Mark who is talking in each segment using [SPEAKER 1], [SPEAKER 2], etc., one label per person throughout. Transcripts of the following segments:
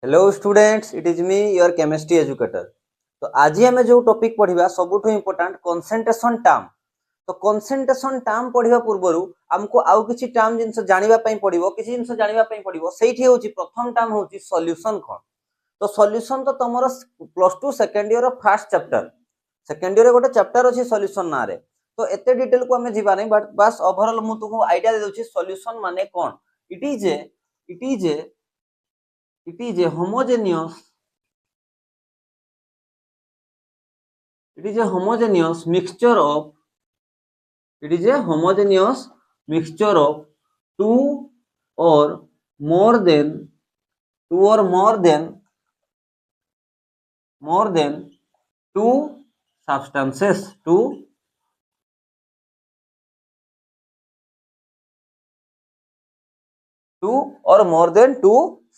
[SPEAKER 1] Hello students, it is me your chemistry educator. तो आज आम जो टॉपिक पढ़ा सबुठ इम्पोर्टाट कंसंट्रेशन टर्म। तो कंसंट्रेशन टर्म पढ़ा पूर्व आमको आउ किसी टर्म जिन जानापी पड़ो किसी जिन जानापी पड़ो से प्रथम टर्म हूँ सॉल्यूशन कौन। तो सॉल्यूशन तो तुम plus two second year first chapter second year गोटे चैप्टर अच्छी सॉल्यूशन ना रे। तो एत डिटेल को आम जावा नहीं बट बस ओवरऑल मुझे तुमको आइडिया दे दूसरी सॉल्यूशन माने कौन। It is a homogeneous mixture of two or more than two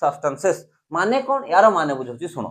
[SPEAKER 1] substances माने कौन यार माने बुझी शुण।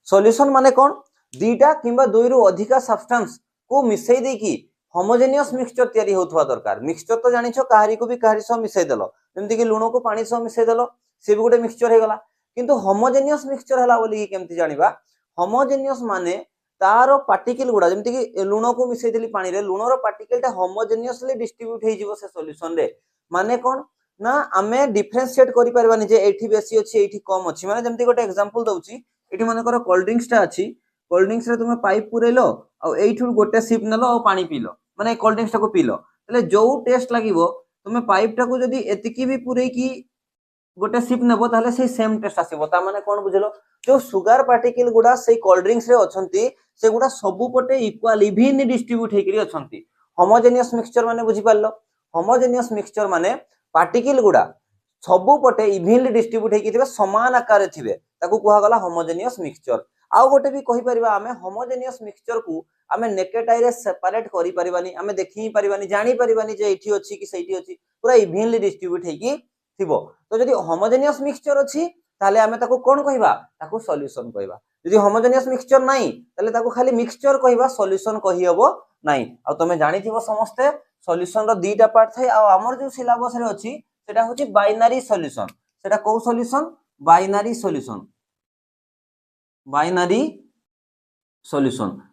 [SPEAKER 1] सॉल्यूशन माने कौन दीटा किंबा दुई रु अधिका सब्सटेंस को मिसई देकी होमोजेनियस मिक्सचर तैयारी होथवा दरकार। मिक्सचर तो जानिछो काहारी को भी काहारी सह मिसई देलो जेमति कि लूण को पानी सह मिसई देलो से भी गोटे मिक्सचर हे गला। किंतु होमोजेनियस मिक्सचर हला बोली केमति जानिबा। होमोजेनियस माने तारो पार्टिकल गुडा जेमति कि लूण को मिसई देली पानी रे लूण रो पार्टिकल ता होमोजेनियसली डिस्ट्रीब्यूट हे जिवो से सॉल्यूशन रे। माने कौन ना आमे डिफरेंशिएट करि परबानी जे एठी बेसी अछि एठी कम अछि। माने जेमति गोटे एग्जांपल दउची एठी माने कर कोल्ड ड्रिंक्स ता अछि कोल्ड ड्रिंक्स रे तुमे पाइप पुरेलो आ एठु गोटे सिप नेलो आ पानी पीलो माने कोल्ड ड्रिंक्स को पीलो तले जो टेस्ट लागिवो तुमे पाइप टा को जदी एतिकी भी पुरे की गोटे सिप नेबो ताले से सेम टेस्ट आसीबो। ता माने कोन बुझलो जो सुगर पार्टिकल गुडा से कोल्ड ड्रिंक्स रे अछंती से गुडा सबु पटे इक्वल इवन डिस्ट्रीब्यूट हेकरी अछंती। होमोजेनियस मिक्सचर माने बुझी पारलो। होमोजेनियस मिक्सचर माने पार्टिकल गुडा सबु पटे इवनली डिस्ट्रीब्यूट हेकि थिबे समान आकार रे थिबे ताकू कुहा गला होमोजेनियस मिक्सचर। आउ गोटे भी कहि परिबा आमे होमोजेनियस मिक्सचर को आमे नेकेड आई रे सेपरेट करि परिबानी आमे देखि परिबानी जानि परिबानी जे एठी अछि कि सेठी अछि पूरा इवनली डिस्ट्रीब्यूट हेकि थिबो। तो जदि होमोजेनियस मिक्सचर अछि ताले आमे ताकू कोन कहिबा ताकू सॉल्यूशन कहिबा। जदि होमोजेनियस मिक्सचर नाही ताले ताकू खाली मिक्सचर कहिबा सॉल्यूशन कहि हबो नाही। आ तमे जानि थिबो समस्ते सॉल्यूशन रो दीटा पार्ट थाई आ हमर जो सिलेबस रे अछि सेटा होछि बाइनरी सॉल्यूशन। सेटा को सॉल्यूशन बाइनरी सॉल्यूशन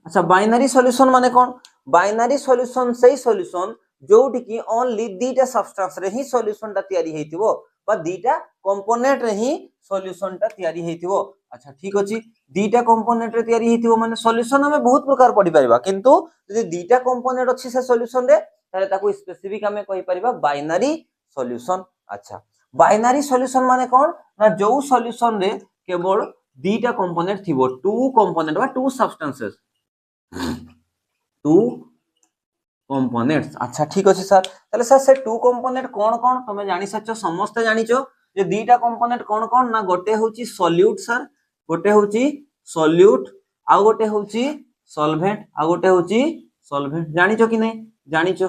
[SPEAKER 1] अच्छा बाइनरी सॉल्यूशन माने कौन बाइनरी सॉल्यूशन सही सॉल्यूशन जोटी की ओनली दीटा सब्सटेंस रे ही सॉल्यूशन ता तयारी हेतिबो बा दीटा कंपोनेंट रे ही सॉल्यूशन ता तयारी हेतिबो। अच्छा ठीक अछि दीटा कंपोनेंट रे तयारी हेतिबो माने सॉल्यूशन हमें बहुत प्रकार पढी परिबा किंतु यदि दीटा कंपोनेंट अछि से सॉल्यूशन रे ताले ताकू स्पेसिफिक हमें कहि परिबा बाइनरी सॉल्यूशन। अच्छा बाइनरी सॉल्यूशन माने कौन ना जो सॉल्यूशन रे केवल दीटा कंपोनेंट थिबो टू कंपोनेंट बा टू सब्सटेंसेस टू कंपोनेंट्स। अच्छा ठीक अछि सर ताले सर से टू कंपोनेंट कोन कोन तमे जानि सचो समस्त जानिचो जे दीटा कंपोनेंट कोन कोन ना गोटे होची सॉल्यूट सर गोटे होची सॉल्यूट आ गोटे होची सॉल्वेंट आ गोटे होची सॉल्वेंट जानिचो कि नहीं जानिचो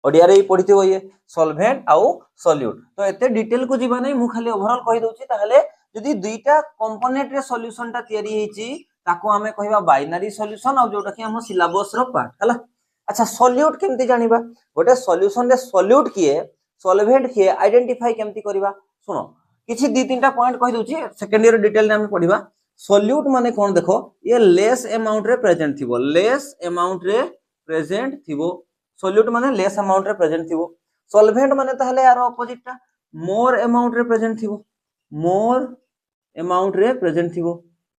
[SPEAKER 1] ओडिया रे पढिथिबो ये सॉल्वेंट आउ सॉल्यूट। तो एते डिटेल को जीवा नहीं मु खाली ओवरऑल कहि दोची ताहले जदि दुईटा कंपोनेंट रे सॉल्यूशन ता तयारी हेची ताको हमें कहिबा बाइनरी सॉल्यूशन आ जोटा कि हम सिलेबस रो पार्ट हला। अच्छा सॉल्यूट केमती जानिबा गोटे सॉल्यूशन रे सॉल्यूट किए सॉल्वेंट किए आइडेंटिफाई केमती करिबा सुनो किछि दी तीनटा पॉइंट कहि दोची सेकंड ईयर डिटेल ने हम पढिबा। सॉल्यूट माने कोन देखो ये लेस अमाउंट रे प्रेजेंट थिबो लेस अमाउंट रे प्रेजेंट थिबो सॉल्यूट माने लेस अमाउंट रे प्रेजेंट थिबो। सॉल्वेंट माने ताहले यार ऑपोजिट टा मोर अमाउंट रे प्रेजेंट थिबो मोर अमाउंट रे प्रेजेंट थिबो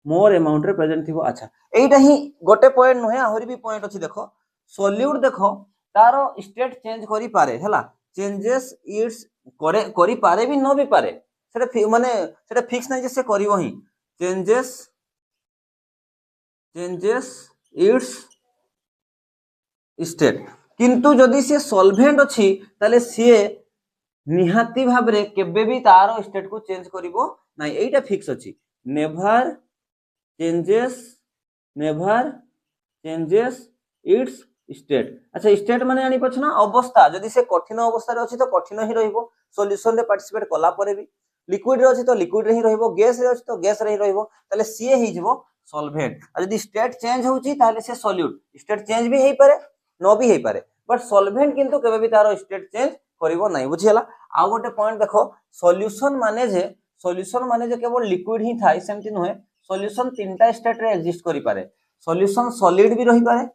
[SPEAKER 1] मोर अमाउंट रे प्रेजेंट थिबो। अच्छा एइटा ही गोटे पॉइंट नहे आहुरी भी पॉइंट अछि देखो सॉल्यूट देखो तारो स्टेट चेंज करि पारे हला चेंजेस इट्स करि पारे भी न भी पारे सेटा माने सेटा फिक्स नै जे से करिवो ही चेंजेस इट्स स्टेट। किंतु जदि से सॉल्वेंट अछि ताले से निहाती भाबरे केबे भी तारो स्टेट को चेंज करिवो नाही एइटा फिक्स अछि नेवर चेंजेस इट्स स्टेट। अच्छा स्टेट माने आनी पछ ना अवस्था जदि से कठिन अवस्था रे अछि तो कठिन ही रहइबो सॉल्यूशन रे पार्टिसिपेट कला परे भी लिक्विड रे अछि तो लिक्विड रे ही रहइबो गैस रे अछि तो गैस रे ही रहइबो ताले सी ही जिवो सॉल्वेंट। आ जदि स्टेट चेंज होउची ताले से सॉल्यूट स्टेट चेंज भी हेई पारे न भी हेई पारे बट सॉल्वेंट किंतु केबे भी तारो स्टेट चेंज करिवो नाही बुझियला। आ गोटे पॉइंट देखो सॉल्यूशन माने जे सॉल्यूशन माने जो केवल लिक्विड ही थाए सेमती नुहे सॉल्यूशन तीनटा स्टेट रे एग्जिस्ट करि पारे सॉल्यूशन सॉलिड भी रही पारे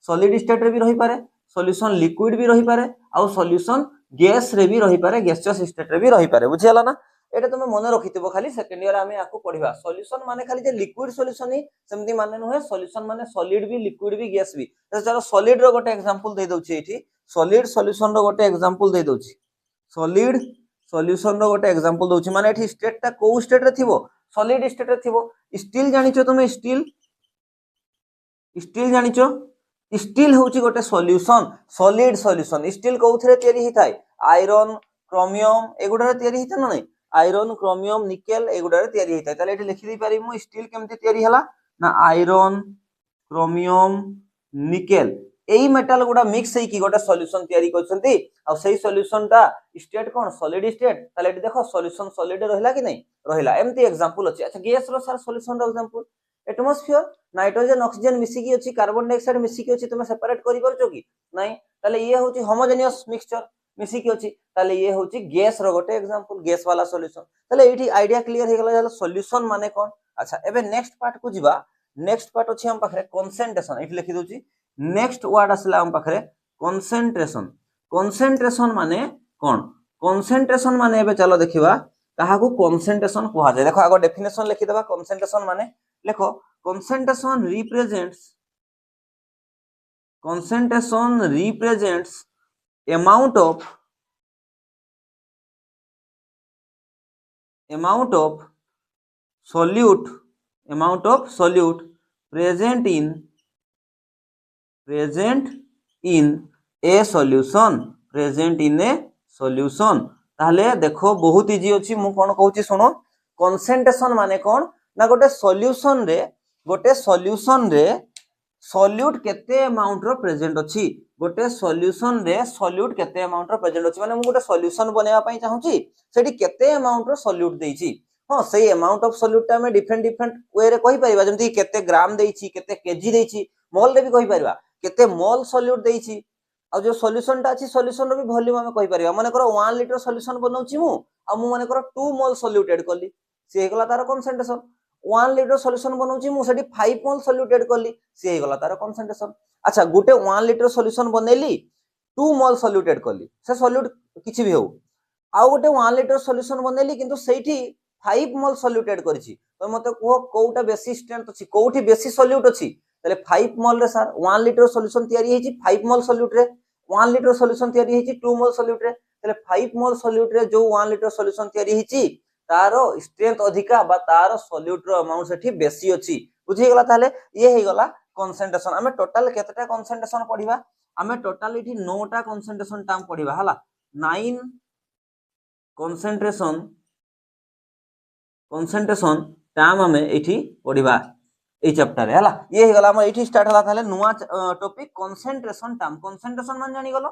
[SPEAKER 1] सॉलिड स्टेट रे भी रही पारे सॉल्यूशन लिक्विड भी रही पारे आ सॉल्यूशन गैस रे भी रही पारे गैसियस स्टेट रे भी रही पारे बुझियाला ना एटा तुम मन रखिथिबो खाली सेकंड ईयर आमे आकु पढिबा सॉल्यूशन माने खाली जे लिक्विड सॉल्यूशन ही सेमती माने नुहे सॉल्यूशन माने सॉलिड भी लिक्विड भी गैस भी तो चलो सॉलिड रो गोटे एग्जांपल दे दउची एठी सॉलिड सॉल्यूशन रो गोटे एग्जांपल दे दउची सॉलिड सॉल्यूशन रो गोटे एग्जांपल दउची माने एठी स्टेट ता को स्टेट रे थिबो सॉलिड स्टेट रे थिबो स्टील जानिचो तुमे स्टील स्टील जानिचो स्टील होची गोटे सॉल्यूशन सॉलिड सॉल्यूशन स्टील कोथरे तयारी हिथाय आयरन क्रोमियम एगुडा रे तयारी हिता नै आयरन क्रोमियम निकेल एगुडा रे तयारी हिता ताले एठी लिखि दै पारि मु स्टील केमते तयारी हला ना आयरन क्रोमियम निकेल एई मेटल गुडा मिक्स है कि गोटे सॉल्यूशन तयारी करछंती आ सेही सॉल्यूशन ता स्टेट कोन सॉलिड स्टेट ताले एठी देखो सॉल्यूशन सॉलिड रहला कि नै रहला एमती एग्जांपल अछि अच्छा गैस रो सर सॉल्यूशन रो एग्जांपल एटमॉस्फेयर नाइट्रोजन ऑक्सीजन मिसी की अछि कार्बन डाइऑक्साइड मिसी की अछि तुमे सेपरेट करि परछो कि नै ताले ये होची होमोजेनियस मिक्सचर मिसी की अछि ताले ये होची गैस रो गोटे एग्जांपल गैस वाला सॉल्यूशन ताले एठी आईडिया क्लियर हे गेला जाले सॉल्यूशन माने कोन अच्छा एबे नेक्स्ट पार्ट को जिबा नेक्स्ट पार्ट अछि हम पाखरे कंसंट्रेशन एठी लिखि दोची नेक्स्ट वर्ड असला हम पाखरे कंसंट्रेशन कंसंट्रेशन माने कोन कंसंट्रेशन माने एबे चलो देखिबा काहाकू कंसंट्रेशन कुहा जाय देखो आगो डेफिनेशन लिखि देबा कंसंट्रेशन माने देखो concentration represents amount of solute present in a solution ताहले देखो बहुत इजी अछि मु कोन कहूची सुनो कंसंट्रेशन माने कोन ना गोटे सॉल्यूशन रे सॉल्यूट केते अमाउंट रो प्रेजेंट अछि गोटे सॉल्यूशन रे सॉल्यूट केते अमाउंट रो प्रेजेंट अछि माने मु गोटे सॉल्यूशन बनेवा पई चाहूची सेठी केते अमाउंट रो सॉल्यूट देइची हां सेही अमाउंट ऑफ सॉल्यूट ता में डिफरेंट वे रे कहि परिबा जेमति केते ग्राम देइची केते केजी देइची मोल रे भी कहि परिबा केते मोल सॉल्यूट देइची आ जो सॉल्यूशन ता अछि सॉल्यूशन रो भी वॉल्यूम हम कहि परिबा माने करो 1 लीटर सॉल्यूशन बनौची मु आ मु माने करो 2 मोल सॉल्यूट ऐड करली से हेगला तार कंसंट्रेशन 1 लीटर सॉल्यूशन बनौची मु सेठी 5 मोल सॉल्यूट ऐड करली से हेगला तार कंसंट्रेशन अच्छा गुटे 1 लीटर सॉल्यूशन बनेली 2 मोल सॉल्यूट ऐड करली से सॉल्यूट किछि भी हो आ गुटे 1 लीटर सॉल्यूशन बनेली किंतु सेठी 5 मोल सॉल्यूट ऐड करछि तो मते को कोउटा बेसी स्ट्रेंथ अछि कोउठी बेसी सॉल्यूट अछि तले 5 मोल रे सर 1 लीटर सॉल्यूशन तयारी हेछि 5 मोल सॉल्यूट रे 1 लीटर सॉल्यूशन तयारी हेछि 2 मोल सॉल्यूट रे तले 5 मोल सॉल्यूट रे जो 1 लीटर सॉल्यूशन तयारी हेछि तारो स्ट्रेंथ अधिका बा तारो सॉल्यूट रो अमाउंट सेठी बेसी अछि बुझि गेला ताले ये हे गेला कंसंट्रेशन हमें टोटल केतेटा कंसंट्रेशन पढिबा हमें टोटल इठी 9 टा कंसंट्रेशन टर्म पढिबा हला 9 कंसंट्रेशन टर्म हमें इठी पढिबा ए चैप्टर हला ये हे गेला हम इठी स्टार्ट हला ताले नुवा टॉपिक कंसंट्रेशन मान जानि गलो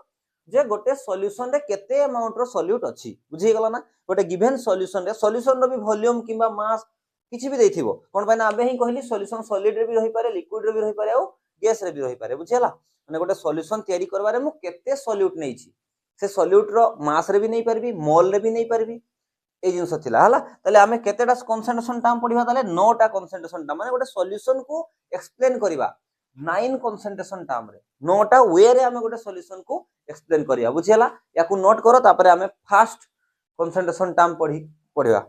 [SPEAKER 1] जे गोटे सॉल्यूशन रे केते अमाउंट रो सॉल्यूट अछि बुझि गेला ना गोटे गिवन सॉल्यूशन रो भी वॉल्यूम किबा मास किछि भी देथिबो कोन बाय ना आबे ही कहली सॉल्यूशन सॉलिड रे भी रहि पारे लिक्विड रे भी रहि पारे आ गैस रे भी रहि पारे बुझियला माने गोटे सॉल्यूशन तयारी करबारे मु केते सॉल्यूट नै छी से सॉल्यूट रो मास रे भी नै परबी मोल रे भी नै परबी ए जिंस थिला हला तले हमें केतेटा कंसंट्रेशन टर्म पढिबा तले 9 टा कंसंट्रेशन टर्म माने गोटे सॉल्यूशन को एक्सप्लेन करिबा 9 कंसंट्रेशन टर्म रे 9 टा वे रे हमें गोटे सॉल्यूशन को एक्सप्लेन करिया बुझियला याकू नोट करो तापरे हमें फर्स्ट कंसंट्रेशन टर्म पढिबा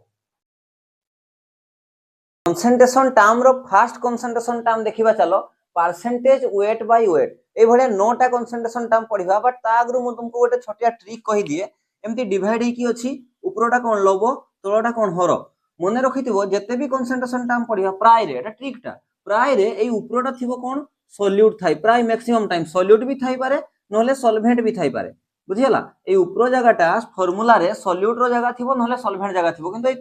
[SPEAKER 1] कंसंट्रेशन टर्म रो फर्स्ट कंसंट्रेशन टर्म देखिबा चलो परसेंटेज वेट बाय वेट ए भले 9 टा कंसंट्रेशन टर्म पढिबा बट ता अगरु मु तुमको गोटे छोटिया ट्रिक कहि दिए एमती डिवाइड ही की अछि ऊपरटा कोन लव तळटा कोन हर मने रखिथिबो जते भी कंसंट्रेशन टर्म पढिबा प्राय रे एटा ट्रिक टा प्राय रे एई ऊपरटा थिबो कोन सॉल्यूट थाई प्राय मैक्सिमम टाइम सॉल्यूट भी थाई पारे नहले सॉल्वेंट भी थाई पारे बुझियला एई ऊपर जगाटा फार्मूला रे सॉल्यूट रो जगह थिबो नहले सॉल्वेंट जगह थिबो किंतु एई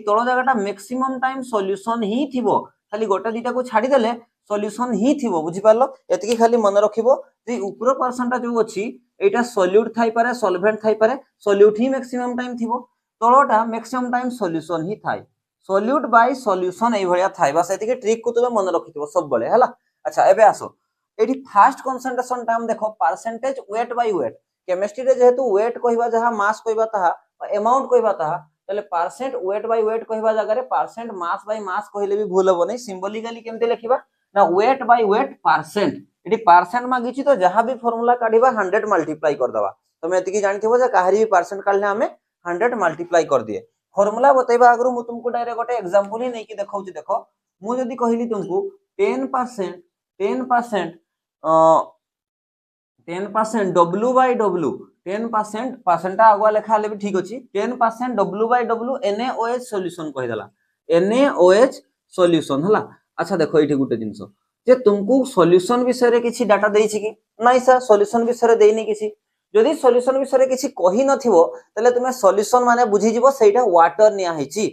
[SPEAKER 1] तळ जगाटा मैक्सिमम टाइम सॉल्यूशन ही थिबो खाली गोटा दीटा को छाडी देले सॉल्यूशन ही थिबो बुझि पारलो एतकी खाली मन रखिबो जे ऊपर पर्सन टा जो अछि एटा सॉल्यूट थाई पारे सॉल्वेंट थाई पारे सॉल्यूट ही मैक्सिमम टाइम थिबो तळटा मैक्सिमम टाइम सॉल्यूशन ही थाई सॉल्यूट बाय सॉल्यूशन एई भलिया थाई बस एतकी ट्रिक को तुमे मन रखिथिबो सब बळे हला अच्छा एबे आसो एठी फर्स्ट कंसंट्रेशन टर्म देखो percentage weight by wait chemistry रे जेहेतु वेट कहबा जहा मास कहबा ताहा अमाउंट कहबा ताहा ताले परसेंट वेट बाय वेट कहबा जगह रे परसेंट मास बाय मास कहले भी भूल हो नहीं सिंबलिकली केमते लिखिबा ना वेट बाय वेट परसेंट एटी परसेंट मागिछि तो जहां भी फार्मूला काढिबा 100 मल्टीप्लाई कर दबा तमे एतिकी जानिथिबो जे काहरी भी परसेंट काढले हमें 100 मल्टीप्लाई कर दिए फार्मूला बतैबा आगरु मु तुमको डायरेक्ट गोटे एग्जांपल ही नै कि देखाउछि देखो मु जदी कहिली तुमको 10% W by W 10% परसेंट आगुआ लेखा ले भी ठीक अछि 10% W by W NaOH solution कहि दला NaOH सॉल्यूशन हला अच्छा देखो एठी गुटे जिंस जे तुमको सॉल्यूशन विषय रे किछि डाटा देइ छि कि नाही सर सॉल्यूशन विषय रे देइ नै किछि जदी सॉल्यूशन विषय रे किछि कहि नथिबो तले तुमे सॉल्यूशन माने बुझी जिवो सेटा वाटर निया हिछि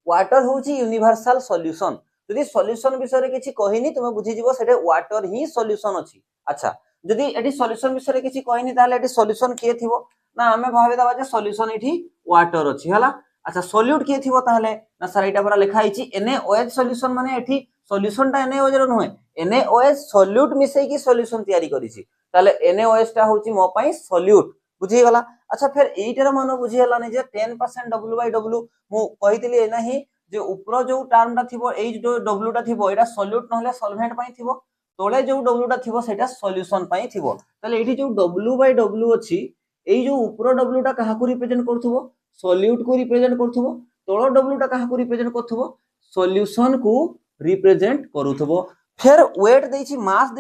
[SPEAKER 1] वाटर होछि यूनिवर्सल सॉल्यूशन जदी सॉल्यूशन विषय रे किछि कहिनी तुमे बुझी जिवो सेटा वाटर ही सॉल्यूशन अछि अच्छा जदी एटी सॉल्यूशन विषय रे किछि कहिनी ताले एटी सॉल्यूशन किए थिबो ना हमें भाबे दबा जे सॉल्यूशन एठी वाटर अछि हला अच्छा सॉल्यूट किए थिबो ताले ना सर एटा परा लिखा हिछि NaOH सॉल्यूशन माने एठी सॉल्यूशन ता NaOH रो नहे NaOH सॉल्यूट मिसै की सॉल्यूशन तयारी करिछि ताले NaOH ता होछि मो पई सॉल्यूट बुझी गला अच्छा फिर एटार मानो बुझी हला नै जे 10% W by W मु कहितली एना ही जे ऊपर जो टर्म ता थिबो एई जो W ता थिबो एटा सॉल्यूट नहले सॉल्वेंट पई थिबो तोले जो W ता थिबो सेटा सॉल्यूशन पई थिबो ताले एठी जो W by W अछि एई जो ऊपर W ता काहा को रिप्रेजेंट करथुबो सॉल्यूट को रिप्रेजेंट करथुबो तोलो W ता काहा को रिप्रेजेंट करथुबो सॉल्यूशन को रिप्रेजेंट करूथबो फिर वेट देछि मास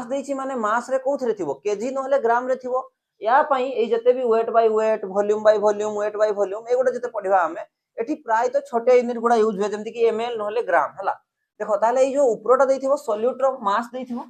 [SPEAKER 1] देछि माने मास रे कोथरे थिबो केजी नहले ग्राम रे थिबो या पई ए जते भी weight by weight volume by volume weight by volume ए गोटे जते पढिबा हमें एठी प्राय तो छोटे यूनिट गुडा यूज होय जेमति कि ml नहले ग्राम हला देखो ताले ए जो ऊपरटा देथिबो सॉल्यूट रो मास देथिबो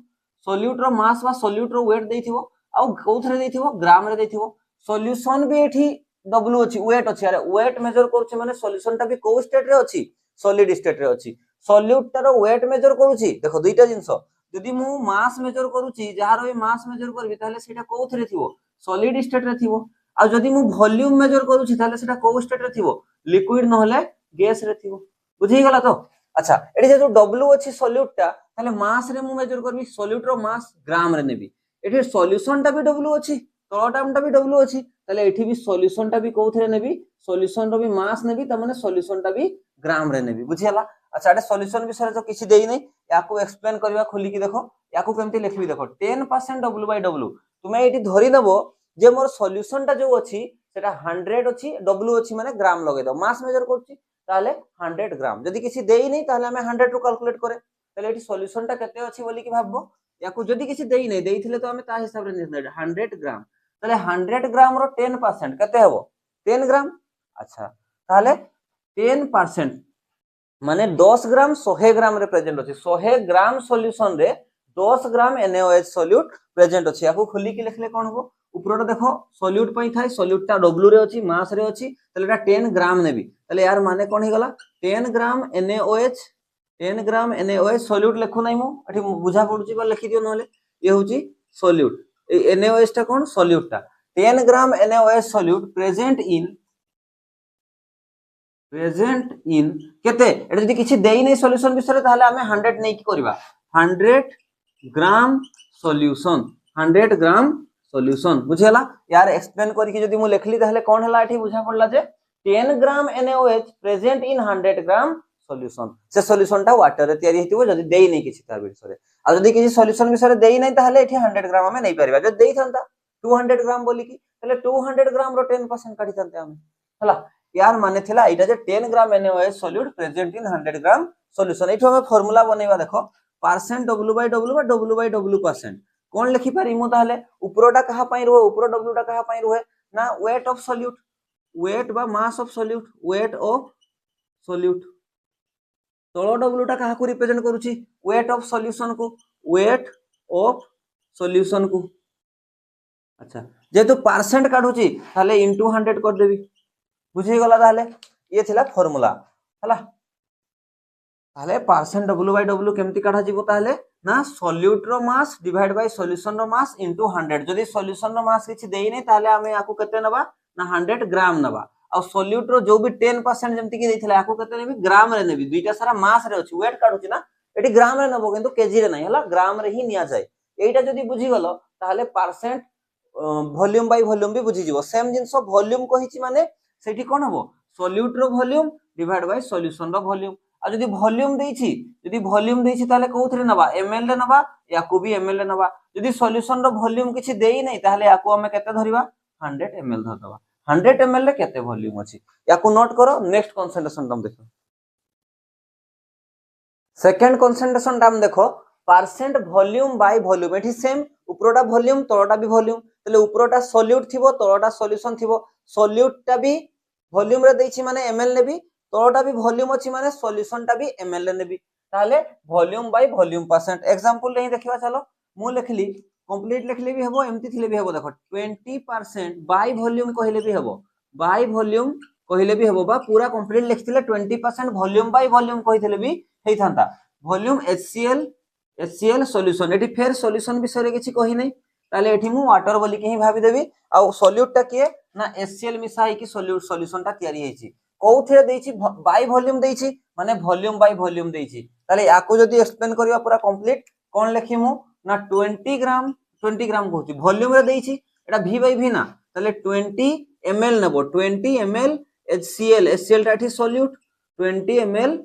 [SPEAKER 1] सॉल्यूट रो मास वा सॉल्यूट रो वेट देथिबो आ कोथरे देथिबो ग्राम रे देथिबो सॉल्यूशन भी एठी w अछि वेट अछि अरे वेट मेजर करूछि माने सॉल्यूशन ता भी को स्टेट रे अछि सॉलिड स्टेट रे अछि सॉल्यूट तार वेट मेजर करूछि देखो दुईटा जिंस जदी मु मास मेजर करूछि जहार ए मास मेजर करबी ताले सेटा कोथरे थिबो सॉलिड स्टेट रे थिबो आ जदी मु वॉल्यूम मेजर करूछि ताले सेटा को स्टेट रे थिबो लिक्विड नहले गैस रे थिबो बुझी गला तो अच्छा एठी जे जो w अछि सॉल्यूट ता ताले मास रे मु मेजर करबी सॉल्यूट रो मास ग्राम रे नेबी एठी सॉल्यूशन ता भी w अछि तो टर्म ता भी w अछि ताले एठी भी सॉल्यूशन ता भी कोथरे नेबी सॉल्यूशन रो भी मास नेबी त माने सॉल्यूशन ता भी ग्राम रे नेबी बुझियला अच्छा एटा सॉल्यूशन विषय जो किछि देई नै याकू एक्सप्लेन करबा खोली की देखो याकू केमति लिखबी देखो 10% W by W तुमे एठी धरि नबो जे मोर सॉल्यूशन ता जो अछि सेटा 100 अछि W अछि माने ग्राम लगे दो मास मेजर करछि ताले 100 ग्राम जदी किछि देई नै ताले हमें 100 रो कैलकुलेट करे ताले एठी सॉल्यूशन ता केते अछि बोली की भाबबो याकू जदी किछि देई नै देइथिले तो हमें ता हिसाब रे 100 ग्राम ताले 100 ग्राम रो 10% केते हबो 10 ग्राम अच्छा ताले 10% माने 10 ग्राम 100 ग्राम रे प्रेजेंट अछि 100 ग्राम सॉल्यूशन रे 10 ग्राम NaOH सॉल्यूट प्रेजेंट अछि याकू खोली के लिखले कोन हो ऊपरटा देखो सॉल्यूट पई थाय सॉल्यूट ता W रे अछि मास रे अछि तले एटा 10 ग्राम नेबी तले यार माने कोन हे गला 10 ग्राम NaOH सॉल्यूट लेखु नै मु एठी बुझा पडुची बा लिखि दियो नहले ये होची सॉल्यूट ए NaOH ता कोन सॉल्यूट ता 10 ग्राम NaOH सॉल्यूट प्रेजेंट इन केते एटा जदी किछि देई नै सॉल्यूशन विषय ताले हमें 100 नै की करबा 100 ग्राम सॉल्यूशन बुझियला यार एक्सप्लेन करी कि जदी मु लिखली ताले कोन हला एठी बुझा पडला जे 10 gram NaOH present in 100 gram solution से सॉल्यूशन ता वाटर रे तयारी हेतिबो जदी देई नै किछि तार विषय आ जदी किछि सॉल्यूशन विषय देई नै ताले एठी 100 ग्राम हमें नै परबा जदी देई थांता 200 ग्राम बोली की ताले 200 ग्राम रो 10% काटी थांते हमें हला यार माने थिला एटा जे 10 gram NaOH solute present in 100 gram solution एठो हमें फार्मूला बनेबा देखो percent W by W percent कोन लिखि पारि मु ताले ऊपरटा कहा पई रहो ऊपर W टा कहा पई रहे ना वेट ऑफ सॉल्यूट वेट बा mass of solute weight of solute तळो W टा कहा को रिप्रेजेंट करूची वेट ऑफ सॉल्यूशन को अच्छा जेतु परसेंट काढुची ताले इनटू 100 कर देबी बुझी गला ताले ये थिला फार्मूला हला ताले परसेंट W by W केमति काढा जीवो ताले ना सॉल्यूट रो मास डिवाइड बाय सॉल्यूशन रो मास इनटू 100 जदी सॉल्यूशन रो मास किछि देई नै ताले हमें याकू केते नबा ना 100 ग्राम नबा आ सॉल्यूट रो जो भी 10% जेमति कि देथिला याकू केते नेबी ग्राम रे नेबी दुईटा सारा मास रे अछि वेट काढुची ना एटी ग्राम रे नबो किंतु केजी रे नै हला ग्राम रे ही निया जाय एटा जदी बुझी गलो ताले परसेंट वॉल्यूम बाय वॉल्यूम भी बुझी जीवो सेम जिंस वॉल्यूम कहिची माने सेठी कोन हबो सॉल्यूट रो वॉल्यूम डिवाइड बाय सॉल्यूशन रो वॉल्यूम आ जदी वॉल्यूम देछि ताले कोउथरे नबा ml रे नबा याकू भी ml रे नबा जदी सॉल्यूशन रो वॉल्यूम किछि देई नै ताले याकू हमें केते धरिबा 100 ml धर दबा 100 ml रे केते वॉल्यूम अछि याकू नोट करो नेक्स्ट कंसंट्रेशन टर्म देखो सेकंड कंसंट्रेशन टर्म देखो परसेंट वॉल्यूम बाय वॉल्यूम एठी सेम उपरोटा वॉल्यूम तळटा भी वॉल्यूम तले उपरोटा सॉल्यूट थिबो तळटा सॉल्यूशन थिबो सॉल्यूटटा भी वॉल्यूम रे देछि माने ml नेबी तळटा भी वॉल्यूम अछि माने सॉल्यूशनटा भी ml ले नेबी ताले volume by volume percent example ले देखिबा चलो मु लिखली कंप्लीट लिखले भी हेबो एम्ति थिले भी हेबो देखो 20% बाय वॉल्यूम कहिले भी हेबो बाय वॉल्यूम कहिले भी हेबो बा पूरा कंप्लीट लिखथिले 20% वॉल्यूम बाय वॉल्यूम कहिथिले भी हेइ थांता वॉल्यूम HCl सॉल्यूशन एठी फेर सॉल्यूशन विषय रे किछि कहि नै ताले एठी मु वाटर बोली के ही भाबी देबी आ सॉल्यूट टा किए ना HCl मिसाई कि सॉल्यूशन टा तयारी हेछि कोउथे देछि बाय वॉल्यूम देछि माने वॉल्यूम बाय वॉल्यूम देछि ताले याकू जदी एक्सप्लेन करिवा पूरा कंप्लीट कोन लिखि मु ना 20 ग्राम कहूची वॉल्यूम रे देछि एटा v बाय v ना ताले 20 ml नेबो 20 ml HCl टा एठी सॉल्यूट 20 ml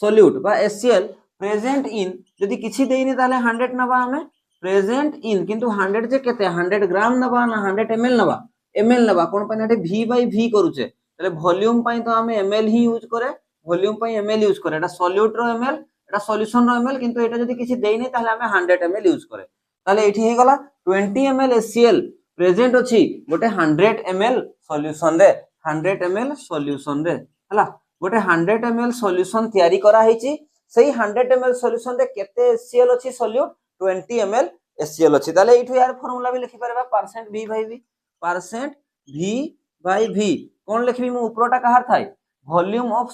[SPEAKER 1] सॉल्यूट बा HCl प्रेजेंट इन जदी किछि देइनी ताले 100 नबा हमें प्रेजेंट इन किंतु 100 जे केते 100 ग्राम नबा ना 100 ml नबा कोन पने एटे v बाय v करूचे ताले वॉल्यूम पई तो हमें ml ही यूज करे वॉल्यूम पई ml यूज करे एटा सॉल्यूट रो ml एटा सॉल्यूशन रो ml किंतु एटा जदी किछि देइनी ताले हमें 100 ml यूज करे ताले एठी हे गला 20 ml HCl प्रेजेंट अछि गोटे 100 ml सॉल्यूशन रे 100 ml सॉल्यूशन रे हला गोटे 100 ml सॉल्यूशन तयारी करा हेछि सेही 100 ml सॉल्यूशन रे केते HCl अछि सॉल्यूट 20 ml HCl अछि ताले एठु यार फार्मूला भी लिखि परबा percent v by v percent v by v कोन लिखबी मु उपरोटा कहार थाई volume of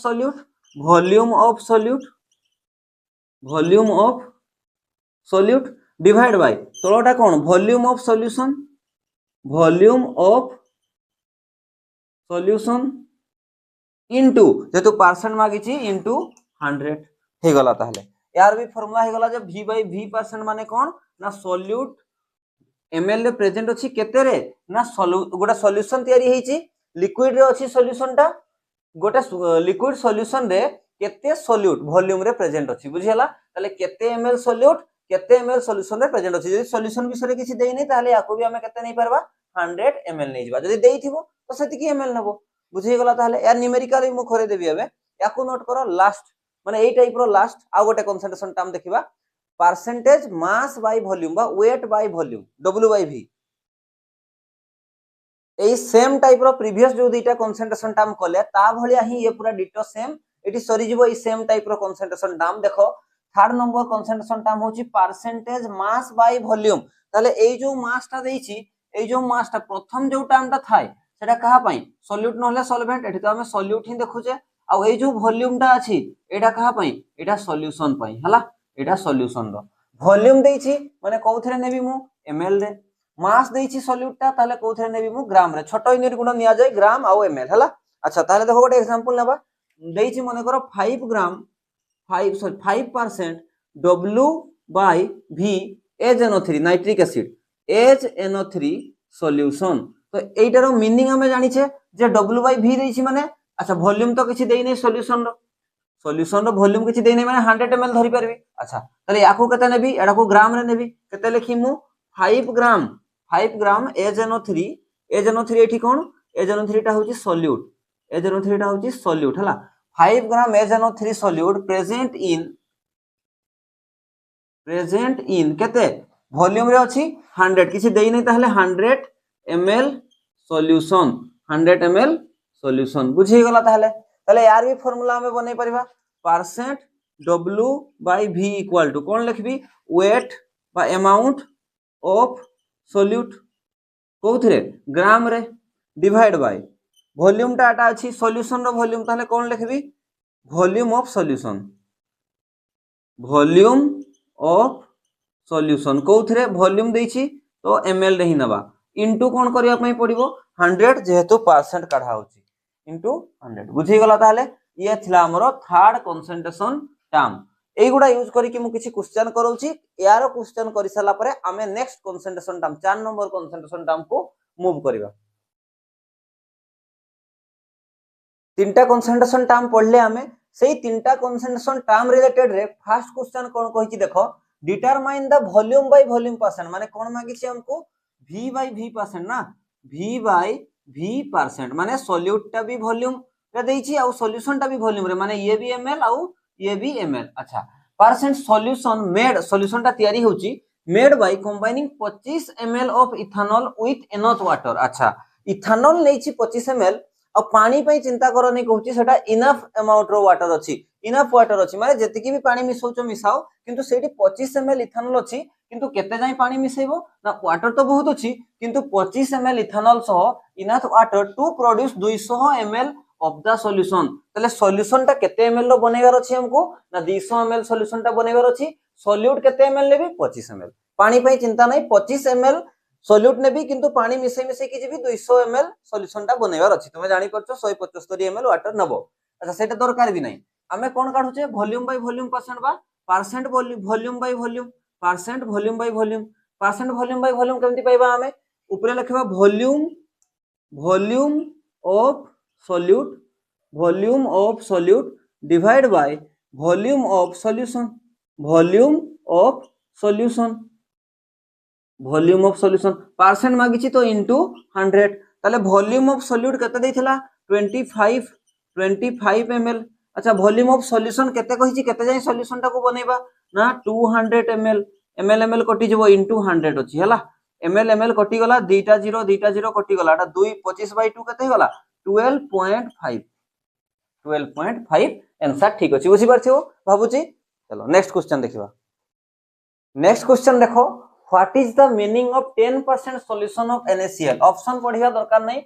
[SPEAKER 1] solute divide by तळटा कोन वॉल्यूम ऑफ सॉल्यूशन इनटू जेतु परसेंट मागिछि इनटू 100 हे गला ताहले यार भी फार्मूला हे गला जे v बाय v परसेंट माने कोन ना सॉल्यूट ml रे प्रेजेंट अछि केते रे ना गोटा सॉल्यूशन तयारी हेछि लिक्विड रे अछि सॉल्यूशन टा गोटे लिक्विड सॉल्यूशन रे केते सॉल्यूट वॉल्यूम रे प्रेजेंट अछि बुझियला ताले केते ml सॉल्यूट केते ml सॉल्यूशन रे प्रेजेंट अछि जदि सॉल्यूशन विषय रे किछि देइ नै ताले याको भी हमें केते नै परबा 100 ml नै जबा जदि देइथिबो तो सेति की ml नबो बुझि गला ताले यार न्यूमेरिकली मु खरे देबी हबे याको नोट करो लास्ट माने एई टाइप रो लास्ट आ गोटे कंसंट्रेशन टर्म देखिबा परसेंटेज मास बाय वॉल्यूम बा weight by volume w by v एई सेम टाइप रो प्रीवियस जो दुईटा कंसंट्रेशन टर्म कले ता भलिया ही ये पूरा डिटो सेम एटी सरी जीवो ई सेम टाइप रो कंसंट्रेशन टर्म देखो थर्ड नंबर कंसंट्रेशन टर्म होची परसेंटेज मास बाय वॉल्यूम ताले एई जो मास टा देइची एई जो मास टा प्रथम जो टर्म टा थाए सेटा कहा पई सॉल्यूट नहले सॉल्वेंट एठी तो हमें सॉल्यूट ही देखुचे आ एई जो वॉल्यूम टा अछि एटा कहा पई एटा सॉल्यूशन पई हला एटा सॉल्यूशन रो वॉल्यूम देइची माने कोथरे नेबी मु ml रे मास देइची सॉल्यूट टा ताले कोथरे नेबी मु ग्राम रे छोटो यूनिट गुण निया जाय ग्राम आ ml हला अच्छा ताले देखो गोटे एग्जांपल लेबा देइची माने करो 5 ग्राम 5% W by V HNO3 nitric acid HNO3 solution तो एटारो मीनिंग हमें जानि छे जे W by V देइची माने अच्छा वॉल्यूम तो किछि देइ नै सॉल्यूशन रो वॉल्यूम किछि देइ नै माने 100 ml धरि परबी अच्छा तले याकू केते नेबी एडाकू ग्राम रे नेबी केते लिखि मु 5 ग्राम HNO3 एठी कोन HNO3 टा होची सॉल्यूट HNO3 टा होची सॉल्यूट हला 5 ग्राम HNO3 सॉल्यूट प्रेजेंट इन केते वॉल्यूम रे अछि 100 किछि देइ नै ताहले 100 ml सॉल्यूशन बुझी गला ताहले यार भी फार्मूला हमें बनै परिबा percent W by V equal to कोन लिखबी वेट बा अमाउंट ऑफ सॉल्यूट कोथरे ग्राम रे डिवाइड बाय वॉल्यूम टाटा अछि सॉल्यूशन रो वॉल्यूम ताले कोन लिखबी वॉल्यूम ऑफ सॉल्यूशन कोथरे वॉल्यूम देइछि तो ml रे ही नबा इनटू कोन करिया पई पड़िबो 100 जेहेतु परसेंट काढा होछि इनटू 100 बुझी गला ताले ये थिला हमरो थर्ड कंसंट्रेशन टर्म एगुडा यूज करी कि मु किछि क्वेश्चन करौछि यार क्वेश्चन करि सला परे हमें next concentration term 4 number concentration term को मूव करिवा। तीनटा कंसंट्रेशन टर्म पढ़ले हमें सेही तीनटा कंसंट्रेशन टर्म रिलेटेड रे फर्स्ट क्वेश्चन कोन कहिछि देखो determine the volume by volume percent माने कोन मागिछि हमको v बाय v परसेंट ना v बाय v परसेंट माने सॉल्यूट टा भी वॉल्यूम रे देछि आ सॉल्यूशन टा भी वॉल्यूम रे माने ये भी ml आ ये भी ml अच्छा परसेंट सॉल्यूशन मेड सॉल्यूशन टा तयारी होछि made by combining 25 ml of ethanol with another water अच्छा इथेनॉल नेछि 25 ml और पानी पे चिंता करो नहीं कहूची सेटा इनफ अमाउंट रो वाटर अछि इनफ वाटर अछि माने जति भी पानी मिसौचो मिसाओ किंतु सेठी 25 ml इथेनॉल अछि किंतु केते जाई पानी मिसेबो ना वाटर तो बहुत अछि किंतु 25 ml इथेनॉल सह enough water to produce 200 ml of the solution तले सॉल्यूशन टा केते ml रो बनेगार अछि हमको ना 200 ml सॉल्यूशन टा बनेगार अछि सॉल्यूट केते ml लेबी 25 ml पानी पे चिंता नहीं 25 ml सॉल्यूट ने भी किंतु पानी मिसै मिसै कि भी 200 ml सॉल्यूशन टा बनेबार अछि तुमे जानि परछो 175 ml वाटर नबो अच्छा सेटा दरकार भी नहीं हमें कोन काढुचे वॉल्यूम बाय वॉल्यूम परसेंट बा percent volume by volume percent volume by volume percent volume by volume केमति पाइबा हमें ऊपर लिखबा volume volume of solute divide by volume of solution volume of solution volume of solution percent मागिछि तो into 100 ताले volume of solute केते देथिला 25 ml अच्छा वॉल्यूम ऑफ सॉल्यूशन केते कहिछि केते जाय सॉल्यूशन टा को बनेबा ना 200 ml ml कटि जबो इनटू 100 अछि हला ml कटि गला दुईटा जीरो कटि गला एटा 2 25/2 केते गला 12.5 आंसर ठीक अछि बुझि परथियो भाबुची चलो नेक्स्ट क्वेश्चन देखिबा नेक्स्ट क्वेश्चन देखो what is the meaning of 10% solution of NaCl option पढिया दरकार नहीं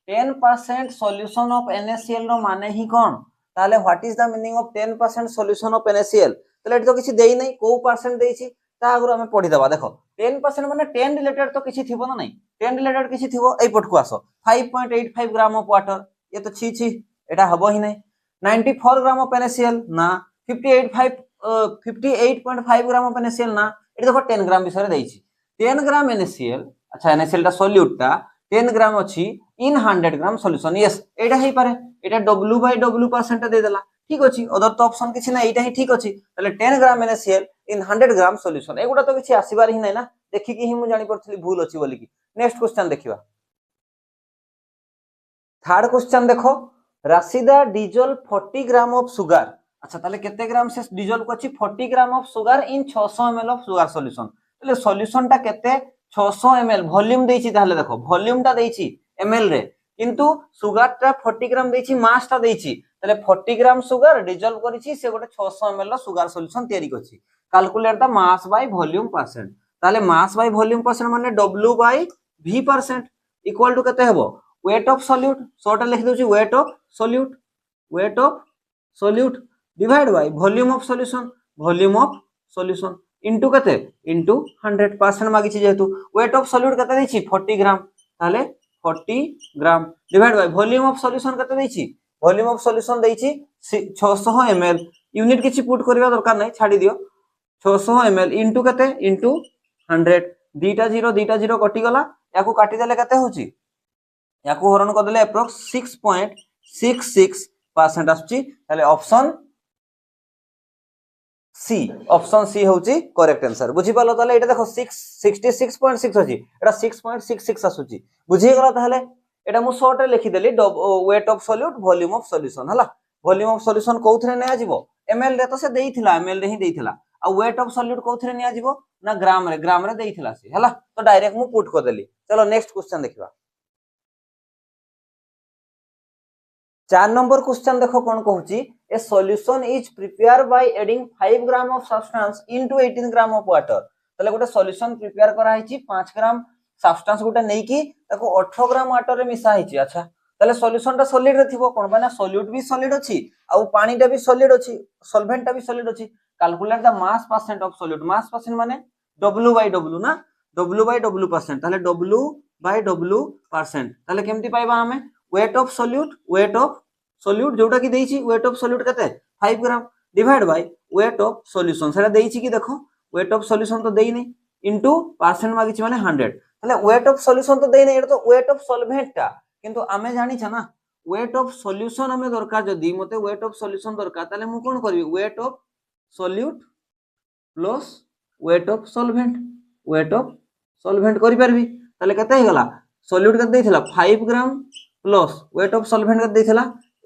[SPEAKER 1] 10% सॉल्यूशन ऑफ NaCl रो माने ही कोन ताले what is the meaning of 10% solution of NaCl ताले एत तो किछि देई नहीं को परसेंट देइछि ता अगर हमें पढि दबा देखो 10% माने 10 रिलेटेड तो किछि थिबो ना नहीं 10 रिलेटेड किछि थिबो एई पट को आसो 5.85 ग्राम ऑफ वाटर ये तो छी एटा हबो ही नहीं 94 ग्राम ऑफ NaCl ना 58.5 ग्राम ऑफ NaCl ना ये देखो 10 ग्राम विषय रे देइछि 10 ग्राम NaCl अच्छा NaCl टा सॉल्यूट टा 10 ग्राम अछि इन 100 ग्राम सॉल्यूशन यस एटा हे पारे एटा W/W परसेंट दे देला ठीक अछि अदर तो ऑप्शन किछि ना एटा ही ठीक अछि तले 10 ग्राम NaCl इन 100 ग्राम सॉल्यूशन एगुडा तो किछि आसीबार ही नै ना देखि कि ही मु जानि परथली भूल अछि बोली कि नेक्स्ट क्वेश्चन देखिबा थर्ड क्वेश्चन देखो Rashida dissolve 40 gram of sugar अच्छा ताले केते ग्राम से डिजोल्व करछि 40 gram of sugar in 600 ml of sugar solution ताले सॉल्यूशन टा केते 600 ml वॉल्यूम देछि ताले देखो वॉल्यूम टा देछि ml रे किंतु सुगर टा 40 ग्राम देछि मास टा देछि ताले 40 ग्राम सुगर डिजोल्व करिछि से गोटे 600 ml सुगर सॉल्यूशन तयारी करछि calculate the mass by volume percent ताले मास बाय वॉल्यूम परसेंट माने W/V परसेंट इक्वल टू केते हेबो weight of solute शॉर्ट लिख दोछि weight of solute divide by volume of solution into केते इनटू 100% मागी छि जेतु weight of solute केते दैछि 40 ग्राम ताले 40 gram divide by volume of solution केते दैछि वॉल्यूम ऑफ सॉल्यूशन दैछि 600 ml यूनिट किछि पुट करबा दरकार नै छाडी दियो 600 ml इनटू केते इनटू 100 दुईटा जीरो कटि गला याकू काटि देले केते होछि याकू हरण कर देले अप्रोक्स 6.66% आछी ताले ऑप्शन सी होची करेक्ट आंसर बुझी पालो ताले एटा देखो 66.6 अछि एटा 6.66 आछुची बुझी गला ताले एटा मु शॉर्ट रे लिखि देली weight of solute volume of solution हला वॉल्यूम ऑफ सॉल्यूशन कोथरे नै आजिवो ml रे तो से देइथिला ml रे ही देइथिला आ वेट ऑफ सॉल्यूट कोथरे नै आजिवो ना ग्राम रे देइथिला से हला तो डायरेक्ट मु पुट कर देली चलो नेक्स्ट क्वेश्चन देखिबा 4 नंबर क्वेश्चन देखो कोन कहूची a solution is prepare by adding 5 gram of substance into 18 gram of water तले गोटे सॉल्यूशन प्रिपेयर करा हिची 5 ग्राम सब्सटेंस गोटे नै की ताको 18 ग्राम वाटर रे मिसा हिची अच्छा तले सॉल्यूशन टा सॉलिड रे थिबो कोन बाना सॉल्यूट भी सॉलिड अछि आ पानी टा भी सॉलिड अछि सॉल्वेंट टा भी सॉलिड अछि calculate the mass percent of solute mass percent माने W/W ना W/W परसेंट तले W/W परसेंट तले केमति पाइबा हमें weight of solute जोटा की देइछि weight of solute कते 5 ग्राम divide bye weight of solution सेटा देइछि की देखो weight of solution तो देइ नै इनटू परसेंट मागिछि माने 100 तले weight of solution तो देइ नै एटा तो weight of solvent टा किंतु आमे जानि छ ना वेट ऑफ सॉल्यूशन हमें दरकार जदी मते वेट ऑफ सॉल्यूशन दरकार ताले मु कोन करबी wait of solute plus weight of solvent करि परबी ताले केते हे गला सॉल्यूट केते देथिला 5 gram plus weight of solvent केते देथिला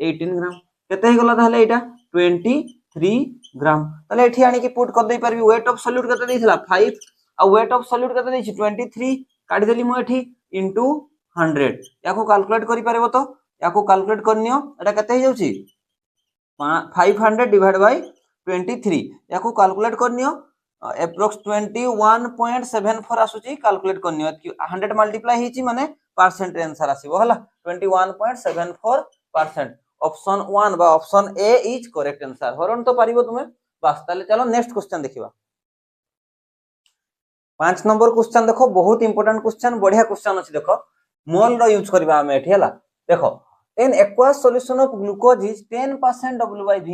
[SPEAKER 1] 18 ग्राम केते हे गला ताले एटा 23 ग्राम ताले एठी आनी की पुट कर दे परबी वेट ऑफ सॉल्यूट केते देथिला 5 आ वेट ऑफ सॉल्यूट केते देछि 23 काटी देली मु एठी इनटू 100 याको कैलकुलेट करि परबो तो याको कैलकुलेट करनियो एटा केते हे जाउची 500 डिवाइड बाय 23 याको कैलकुलेट करनियो एप्रोक्स 21.74 आसुची कैलकुलेट करनियो 100 मल्टीप्लाई हिची माने परसेंट आंसर आसीबो हला 21.74% ऑप्शन 1 बा option A is correct answer हरन तो पारिबो तुमे बस ताले चलो नेक्स्ट क्वेश्चन देखिबा 5 नंबर क्वेश्चन देखो बहुत इंपोर्टेंट क्वेश्चन बढ़िया क्वेश्चन अछि देखो मोल रो यूज करबा हम एठी हला देखो in aqueous solution of glucose is 10% W/V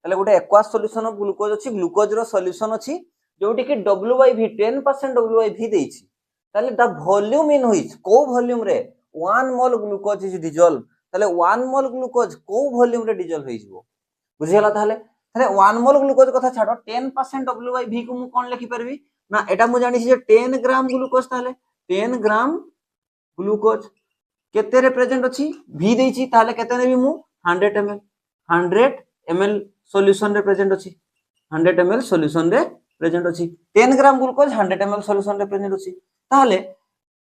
[SPEAKER 1] ताले गोटे एक्वास सॉल्यूशन ऑफ ग्लूकोज अछि ग्लूकोज रो सॉल्यूशन अछि जोटी कि W/V 10% W/V देछि ताले द वॉल्यूम इन व्हिच को वॉल्यूम रे 1 मोल ग्लूकोज इज डिसॉल्व ताले 1 मोल ग्लूकोज को वॉल्यूम रे डिसॉल्व होई जिवो बुझियला ताले 1 मोल ग्लूकोज कथा छाडो 10% W/V को मु कोन लिखि परबी ना एटा मु जानि जे 10 ग्राम ग्लूकोज ताले 10 ग्राम ग्लूकोज केते रिप्रेजेंट अछि V देछि ताले केते नेबी मु 100 ml सॉल्यूशन रे प्रेजेंट अछि 100 ml सॉल्यूशन रे प्रेजेंट अछि 10 ग्राम ग्लूकोज 100 ml सॉल्यूशन रे प्रेजेंट अछि ताले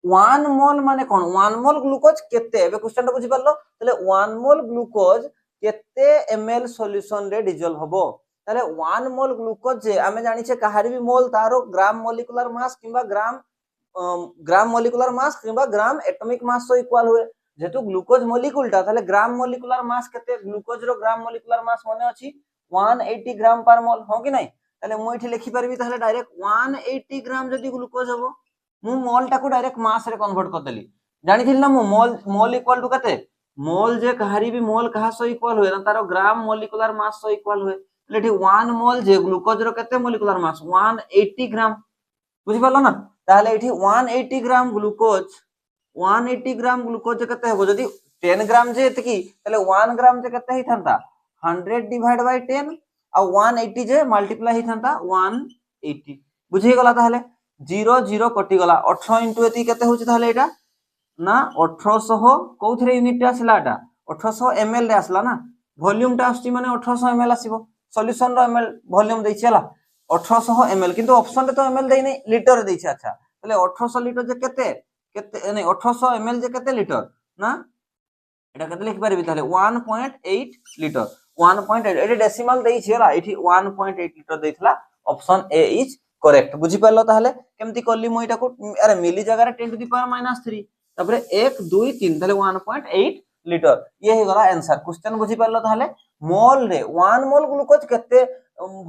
[SPEAKER 1] 1 मोल माने कोन 1 मोल ग्लूकोज केते एबे क्वेश्चन टा बुझि परलो ताले 1 मोल ग्लूकोज केते ml सॉल्यूशन रे डिसॉल्व होबो ताले 1 मोल ग्लूकोज जे आमे जानि छे कहारी भी मोल तारो ग्राम मॉलिक्यूलर मास किबा ग्राम मॉलिक्यूलर मास किबा gram atomic mass so equal हुए जेतु ग्लूकोज मॉलिक्यूल ता ताले ग्राम मॉलिक्यूलर मास केते ग्लूकोज रो ग्राम मॉलिक्यूलर मास माने अछि 180 ग्राम पर मोल हो कि नै ताले मु इठी लिखि परबी ताले डायरेक्ट 180 ग्राम जदी ग्लूकोज हबो मु मोल टाको डायरेक्ट मास रे कन्वर्ट कर देली जानि थिल ना मु मोल इक्वल टू कते मोल जे कहारी भी मोल कहा सो इक्वल हुए ना तारो ग्राम मॉलिक्यूलर मास सो इक्वल हुए लेठी 1 मोल जे ग्लूकोज रो केते मॉलिक्यूलर मास 180 ग्राम बुझि परलो ना ताले एठी 180 ग्राम ग्लूकोज 180 ग्राम ग्लूकोज केते हो जदी 10 ग्राम जे एतकी ताले 1 ग्राम जे केते हि थांता 100 डिवाइड बाय 10 आ 180 जे मल्टीप्लाई हि थांता 180 बुझि गला ताले 0 0 कटि गला 18 इनटू एती केते होची ताले एटा ना 1800 कोथरे यूनिट आसला एटा 1800 ml रे आसला ना वॉल्यूम टा आसी माने 1800 ml आसीबो सॉल्यूशन रो ml वॉल्यूम दैछि हला 1800 ml किंतु ऑप्शन रे तो ml देइ नै लीटर रे दैछि अच्छा ताले 1800 लीटर जे केते नै 1800 ml जे केते लीटर ना एटा केते लिखि परबी ताले 1.8 लीटर 1.8 एटा डेसिमल दैछि हला एठी 1.8 लीटर दैथला ऑप्शन ए इज करेक्ट बुझि परलो ताले केमति करली मु एटा को अरे मिली जगह रे 10 टू द पावर -3 तबरे 1 2 3 ताले 1.8 लीटर ये हे गला आंसर क्वेश्चन बुझि परलो ताले मोल रे 1 मोल ग्लूकोज केते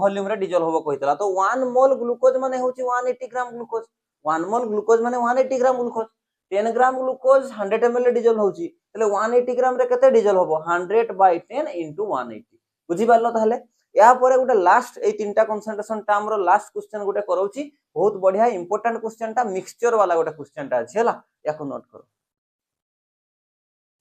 [SPEAKER 1] वॉल्यूम रे डिसॉल्व होबो कहितला तो 1 मोल ग्लूकोज माने होची 180 ग्राम ग्लूकोज 1 मोल ग्लूकोज माने 180 gram glucose 10 gram glucose 100 ml रे डिसॉल्व होची तले 180 ग्राम रे केते डिसॉल्व होबो 100 बाय 10 इनटू 180 बुझि परलो ताले या परे गुटे लास्ट ए तीनटा कंसंट्रेशन टर्म रो लास्ट क्वेश्चन गुटे करौची बहुत बढ़िया इंपोर्टेंट क्वेश्चन टा मिक्सचर वाला गुटे क्वेश्चन टा अछि हला याको नोट करो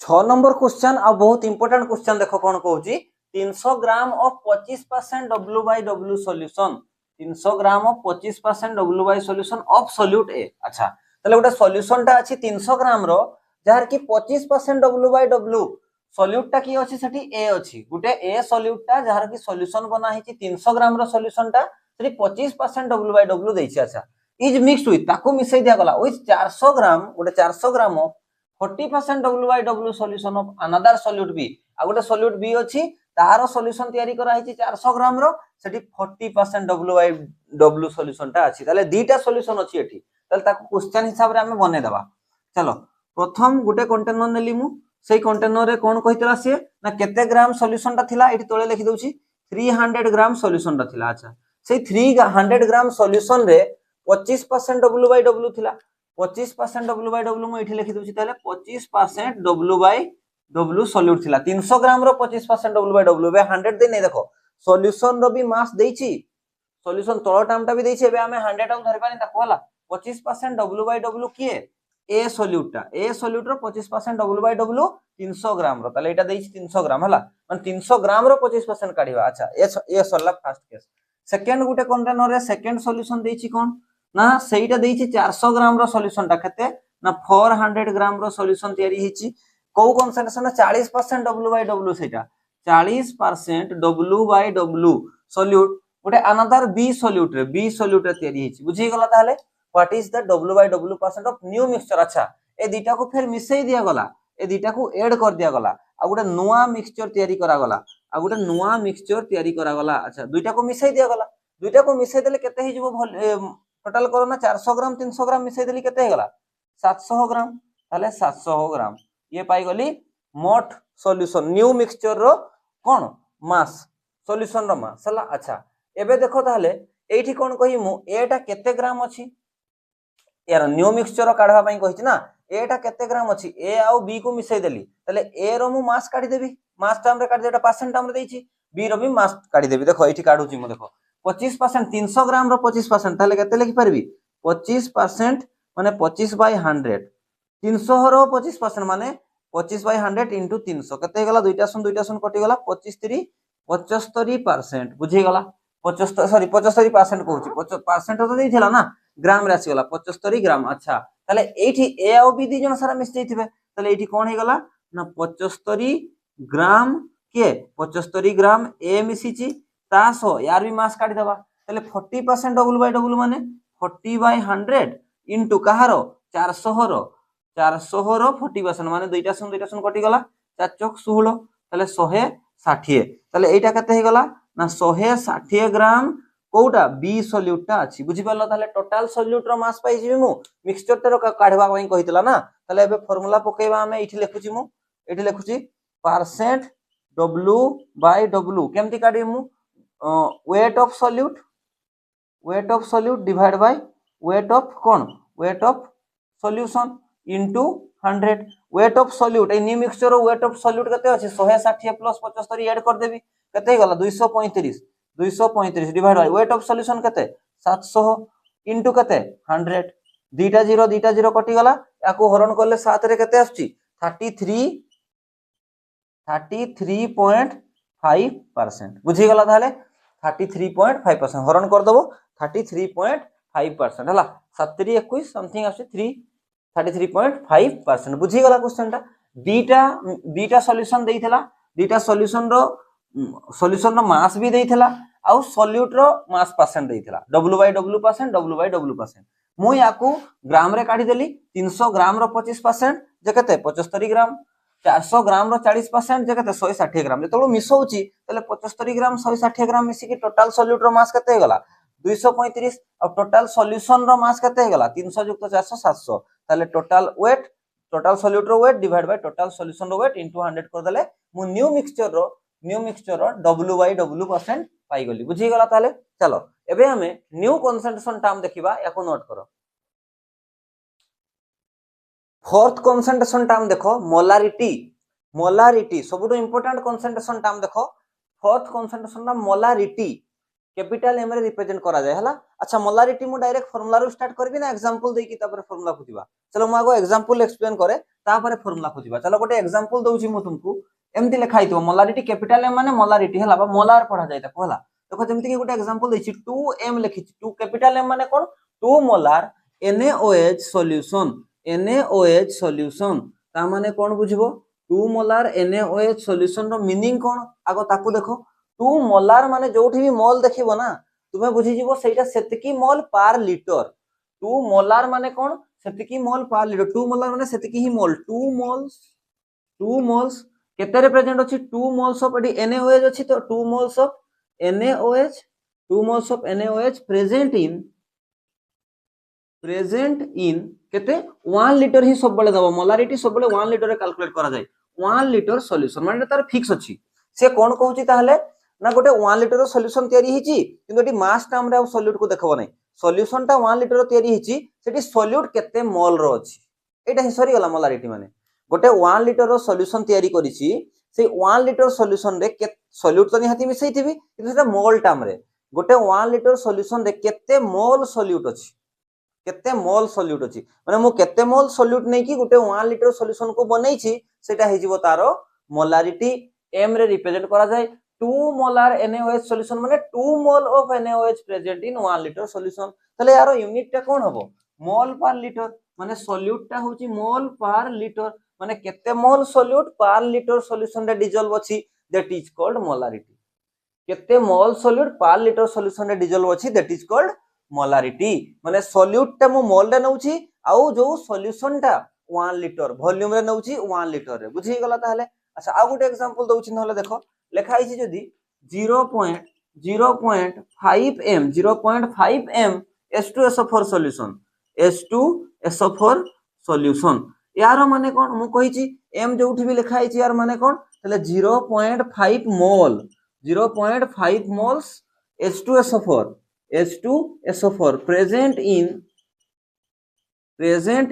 [SPEAKER 1] 6 नंबर क्वेश्चन आ बहुत इंपोर्टेंट क्वेश्चन देखो कोन कहूची 300 gram of 25% W/W solution 300 gram of 25% W/W solution of solute A अच्छा तले गुटे सॉल्यूशन टा अछि 300 ग्राम रो जहार की 25% W/W सॉल्यूट टा की अछि सेठी ए अछि गुटे ए सॉल्यूट टा जहार की सॉल्यूशन बना हिची 300 ग्राम रो सॉल्यूशन टा सेठी 25% W/W दैछि अच्छा इज मिक्स्ड विथ ताको मिसै दिया गला विथ 400 ग्राम गुटे 400 gram of 40% W/W solution of another solute B आ गुटे सॉल्यूट बी अछि तारो सॉल्यूशन तयारी करा हिची 400 ग्राम रो सेठी 40% W/W सॉल्यूशन टा अछि ताले दीटा सॉल्यूशन अछि एठी ताले ताको क्वेश्चन हिसाब रे हमें बने दबा चलो प्रथम गुटे कंटेनर नेली मु सेई कंटेनर रे कोन कहितला से ना केते ग्राम सॉल्यूशन टा थिला एठी तळे लिखि दउची 300 ग्राम सॉल्यूशन टा थिला अच्छा सेई 300 ग्राम सॉल्यूशन रे 25% W/W थिला 25% W/W मु एठी लिखि दउची ताले 25% W/W सॉल्यूट थिला 300 ग्राम रो 25% W/W बे 100 दे नै देखो सॉल्यूशन रो भी मास देइची सॉल्यूशन तळ टाइम टा भी देइची एबे हमें 100 टाउ धरि पानी ताको हला 25% W/W किए ए सॉल्यूट रो 25% W/W 300 ग्राम रो ताले एटा देछि 300 ग्राम हला माने 300 ग्राम रो 25% काढिबा। अच्छा ए सरला फर्स्ट केस। सेकंड गुटे कंटेनर रे सेकंड सॉल्यूशन देछि कोन ना सेटा देछि 400 ग्राम रो सॉल्यूशन टा केते ना 400 ग्राम रो सॉल्यूशन तयारी हिची को कंसंट्रेशन 40% W/W सेटा 40% W/W सॉल्यूट गुटे अनदर बी सॉल्यूट रे तयारी हिची बुझी गला ताले what is the W/W percent of new mixture. अच्छा ए दीटा को फिर मिसई दिया गला ए दीटा को ऐड कर दिया गला आ गुटे नुआ मिक्सचर तयारी करा गला अच्छा दुईटा को मिसई दिया गला दुईटा को मिसई देले केते हि जबो टोटल करो ना 400 ग्राम 300 ग्राम मिसई देली केते हेगला 700 ग्राम ताले 700 ग्राम ये पाई गली मोट सॉल्यूशन न्यू मिक्सचर रो कोन मास सॉल्यूशन रो मास हला। अच्छा एबे देखो ताले एठी कोन कहि मु एटा केते ग्राम अछि यार न्यू मिक्सचर काढवा पई कहिछि ना एटा केते ग्राम अछि ए आ बी को मिसई देली तले ए रो मु मास काढी देबी मास टर्म रे काढी देटा परसेंट टर्म रे देछि बी रो भी मास काढी देबी। देखो एठी काढुछि मु देखो 25% 300 ग्राम रो 25% ताले केते लिखि परबी 25% माने 25/100 300 रो 25% माने 25/100 इनटू 300 केते गला दुईटा सुन कटि गला 25 75% बुझी गला 75% कहूछि परसेंट तो देथिला ना ग्राम रे आसी गला 75 ग्राम। अच्छा ताले एठी ए आ बी दी जन सारा मिस जइथिबे ताले एठी कोन हे गला ना 75 ग्राम के 75 ग्राम ए मिसिची तासो यार भी मास काढी दबा ताले 40% W/W माने 40/100 इनटू कहारो 400 रो 40% माने दुईटा सुन कटि गला 4 चौक 16 ताले 160 ताले एटा कते हे गला ना 160 ग्राम कोउटा बी सॉल्यूट टा अछि बुझि परलो ताले टोटल सॉल्यूट रो मास पाई जिवि मु मिक्सचर टेरो काढवा पई कहितला ना ताले एबे फार्मूला पकेबा हमें इठी लेखुची परसेंट W/W केमति काढी मु weight of solute divide by weight of कोन weight of solution into 100 weight of solute ए न्यू मिक्सचर रो वेट ऑफ सॉल्यूट कते अछि 160 प्लस 75 ऐड कर देबी कते गला 235 divide by weight of solution कते 700 इनटू कते 100 दीटा जीरो कटि गला याको हरण करले 7 रे कते आछी 33.5% बुझी गला ताले 33.5% हरण कर दबो 33.5% हला 7 रे 21 समथिंग आछी 33.5% बुझी गला क्वेश्चन टा दीटा सॉल्यूशन देइथला दीटा सॉल्यूशन रो मास भी देइथला आ सॉल्यूट रो मास परसेंट देइथला W/W मु याकू ग्राम रे काढी देली 300 ग्राम रो 25% जे कते 75 ग्राम 400 ग्राम रो 40% जे कते 160 ग्राम जेतो मिसौची तले 75 ग्राम 160 ग्राम मिसी की टोटल सॉल्यूट रो मास कते गला 235 और टोटल सॉल्यूशन रो मास कते गला 300 युक्त 400 700 तले टोटल सॉल्यूट रो weight divide by total solution रो वेट इनटू 100 कर देले मु न्यू मिक्सचर रो W/W परसेंट पाई गली बुझी गला ताले। चलो एबे हमें न्यू कंसंट्रेशन टर्म देखिबा याको नोट करो फोर्थ कंसंट्रेशन टर्म देखो मोलारिटी सबुठो इंपोर्टेंट कंसंट्रेशन टर्म देखो fourth concentration term molarity capital M रे रिप्रेजेंट करा जाय हला। अच्छा मोलारिटी मु डायरेक्ट फार्मूला रो स्टार्ट करबी ना एग्जांपल देकी तापर फार्मूला खुजिबा चलो मु आगो एग्जांपल एक्सप्लेन करे तापर फार्मूला खुजिबा चलो गोटे एग्जांपल दउची मु तुमको एमती लिखा हितो मोलारिटी कैपिटल एम माने मोलारिटी हला बा मोलार पढा जाय ताको हला देखो जेमती कि गोटे एग्जांपल देछि 2m लिखि 2 कैपिटल एम माने कोन 2 मोलार NaOH सॉल्यूशन ता माने कोन बुझिबो 2 मोलार NaOH सॉल्यूशन रो मीनिंग कोन आगो ताकू देखो 2 मोलार माने जोठी भी मोल देखिबो ना तुमे बुझि जिवो सेटा सेतकी मोल पर लीटर 2 मोलार माने कोन सेतकी मोल पर लीटर 2 मोलार माने सेतकी ही मोल 2 मोल्स केते रिप्रेजेंट अछि 2 मोल्स ऑफ NaOH अछि तो 2 moles of NaOH present in केते 1 लीटर ही सब बळे दबो मोलारिटी सब बळे 1 लीटर रे कैलकुलेट करा जाय 1 लीटर सॉल्यूशन माने तार फिक्स अछि से कोन कहउची ताहले ना गोटे 1 लीटर रो सॉल्यूशन तयारी हिची किंतु एटी मास टर्म रे सॉल्यूट को देखबो नै सॉल्यूशन ता 1 लीटर रो तयारी हिची सेटी सॉल्यूट केते मोल रो अछि एटा ही सरी गला मोलारिटी माने गोटे 1 लीटर रो सॉल्यूशन तयारी करिछि से 1 लीटर सॉल्यूशन रे के सॉल्यूट तो निहाती मिसैथिबी किंतु सेटा मोल टर्म रे गोटे 1 लीटर सॉल्यूशन रे केते मोल सॉल्यूट अछि केते मोल सॉल्यूट अछि माने मु केते मोल सॉल्यूट नै कि गुटे 1 लीटर सॉल्यूशन को बनै छी सेटा हे जिवो तारो मोलारिटी m रे रिप्रेजेंट करा जाय 2 मोलार NaOH सॉल्यूशन माने 2 mole of NaOH present in 1 litre solution तले यारो यूनिट टा कोन हबो मोल पर लीटर माने सॉल्यूट टा होची मोल पर लीटर माने केते मोल सॉल्यूट पर लीटर सॉल्यूशन रे डिजोल्व अछि दैट इज कॉल्ड मोलारिटी केते मोल सॉल्यूट पर लीटर सॉल्यूशन रे डिजोल्व अछि दैट इज कॉल्ड मोलारिटी माने सॉल्यूट टा मु मोल रे नउची आउ जो सॉल्यूशन टा 1 लीटर वॉल्यूम रे नउची 1 लीटर रे बुझी गला ताले अच्छा आ गुटे एग्जांपल दउची नहले देखो लेखा आइछि जदी 0.05 m H2SO4 solution H2SO4 solution यार माने कोन मु कहिछि m जोठी भी लेखा आइछि यार माने कोन तले 0.5 मोल 0.5 moles H2SO4 present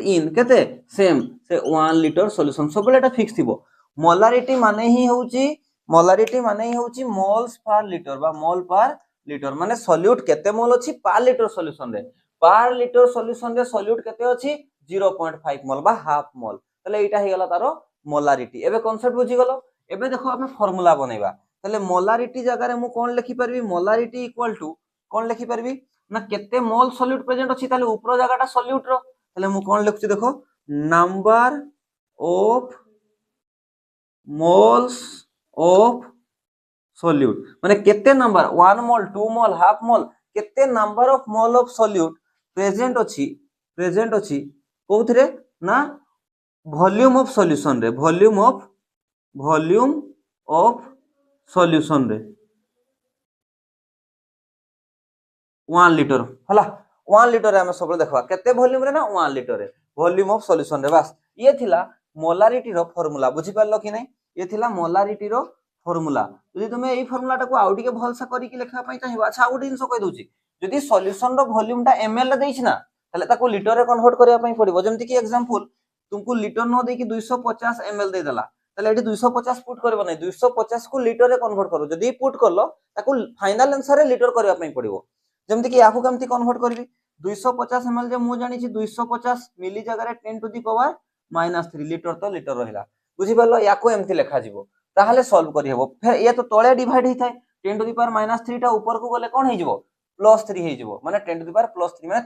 [SPEAKER 1] in केते सेम से 1 लीटर सॉल्यूशन सब बेटा फिक्स थिबो मोलारिटी माने ही होची मोल्स पर लीटर बा मोल पर लीटर माने सॉल्यूट केते मोल अछि पर लीटर सॉल्यूशन रे सॉल्यूट केते अछि 0.5 मोल बा हाफ मोल तले एटा हे गला तारो मोलारिटी एबे कांसेप्ट बुझी गलो एबे देखो हमें फार्मूला बनेबा तले मोलारिटी जगह रे मु कोन लिखि परबी मोलारिटी इक्वल टू कोन लिखि परबी ना केते मोल सॉल्यूट प्रेजेंट अछि ताले ऊपर जगहटा सॉल्यूट रो तले मु कोन लिखछि देखो number of moles of solute माने केते नंबर 1 मोल 2 मोल हाफ मोल केते number of mole of solute present अछि कोथरे ना वॉल्यूम ऑफ सॉल्यूशन रे वॉल्यूम ऑफ सॉल्यूशन रे 1 लीटर हला 1 लीटर रे हम सब देखबा केते वॉल्यूम रे ना 1 लीटर रे वॉल्यूम ऑफ सॉल्यूशन रे बस ये थिला मोलारिटी रो फार्मूला बुझी पारलो कि नै ये थिला मोलारिटी रो फार्मूला यदि तुमे एई फार्मूलाटा को आउटी के भलसा करी कि लेखा पई चाहिबा अच्छा आउटी इनसो कहि दोची यदि सॉल्यूशन रो वॉल्यूम टा ml रे देछि ना तले ताको लीटर रे कन्वर्ट करिया पई पड़िबो जेमति कि एग्जांपल तुमको लीटर न दे कि 250 ml दे देला तले एठी 250 पुट करबो नै 250 को लीटर रे कन्वर्ट करो जदि पुट करलो ताको फाइनल आंसर रे लीटर करिया पई पड़िबो जेमति कि याकू केमति कन्वर्ट करबी 250 ml जे मु जानि छी 250 मिली जगह रे 10 टू द पावर -3 लीटर तो लीटर रहिला बुझी परलो याकू एमति लिखा जिवो ताहले सॉल्व करि हेबो फिर ये तो तळे डिवाइड हि थाए 10 टू द पावर -3 टा ऊपर को गले कोन हे जिवो +3 हे जिवो माने 10 टू द पावर +3 माने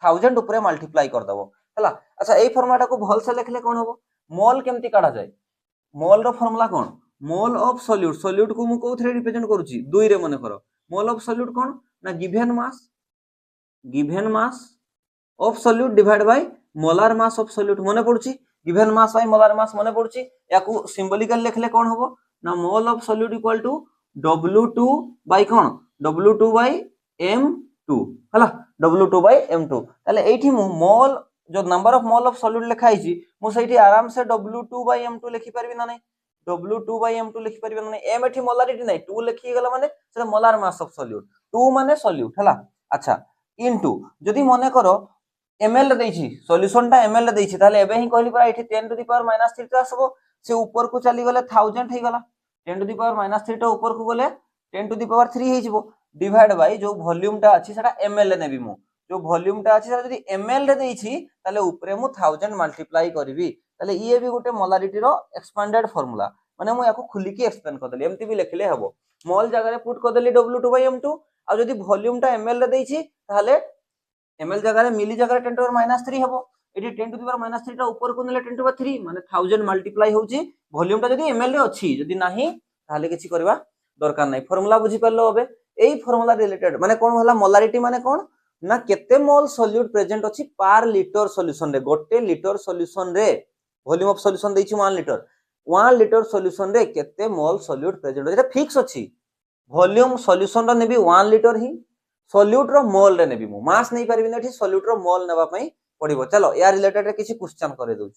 [SPEAKER 1] 1000 ऊपर मल्टीप्लाई कर दबो हला अच्छा एई फॉर्मूला को भल से लिखले कोन होबो मोल केमति काढा जाय मोल रो फार्मूला कोन मोल ऑफ सॉल्यूट को मु कोथरे रिप्रेजेंट करूची 2 रे माने करो मोल ऑफ सॉल्यूट कोन ना given mass of solute divide by molar mass of solute मने पडुची given mass by molar mass मने पडुची याकू सिंबॉलिकल लिखले कोन होबो ना mole of solute equal to W2 by कोन W2 बाय M2 हला W2 बाय M2 ताले एठी मु मोल जो number of mole of solute लिखा हिची मु सेठी आराम से W2 बाय M2 लिखि परबी ना नै W2 बाय M2 लिखि परबी ना नै M एठी मोलारिटी नै 2 लिखि गला माने से मोलार मास ऑफ सॉल्यूट 2 माने सॉल्यूट हला अच्छा इनटू जदी मने करो ml रे दैछि सॉल्यूशन टा ml रे दैछि ताले एबे ही कहली परा एठी 10 टू द पावर -3 टा आसबो से ऊपर को चली गले 1000 हे गला 10 टू द पावर -3 टा ऊपर को गले 10 टू द पावर 3 हे जिवो डिवाइड बाय जो वॉल्यूम टा अछि सेटा ml रे नेबी मु जो वॉल्यूम टा अछि सेटा जदी ml रे दैछि ताले ऊपरे मु 1000 मल्टीप्लाई करबी ताले ये भी गुटे मोलारिटी रो एक्सपेंडेड फार्मूला माने मु याको खुली के एक्सप्लेन कर देली एमती भी लिखले हबो मोल जगह रे पुट कर देली W2 बाय M2 आ जदी वॉल्यूम टा ml रे दैछि ताले ml जगह रे मिली जगह रे 10 टू द पावर -3 हबो एठी 10 टू द पावर -3 टा ऊपर को नेले 10 टू द पावर 3 माने 1000 मल्टीप्लाई होची वॉल्यूम टा जदी ml रे अछि जदी नाही ताले किछि करबा दरकार नै फार्मूला बुझी परलो होबे एई फार्मूला रिलेटेड माने कोन होला मोलारिटी माने कोन ना केते मोल सॉल्यूट प्रेजेंट अछि पर लीटर सॉल्यूशन रे गोटे लीटर सॉल्यूशन रे वॉल्यूम ऑफ सॉल्यूशन दैछि 1 लीटर सॉल्यूशन रे केते मोल सॉल्यूट प्रेजेंट एटा फिक्स अछि वॉल्यूम सॉल्यूशन रो नेबी 1 लीटर ही सॉल्यूट रो मोल रे नेबी मु मास नै परबी नेठी सॉल्यूट रो मोल नेबा पई पड़िबो चलो या रिलेटेड रे किछि क्वेश्चन करे दउ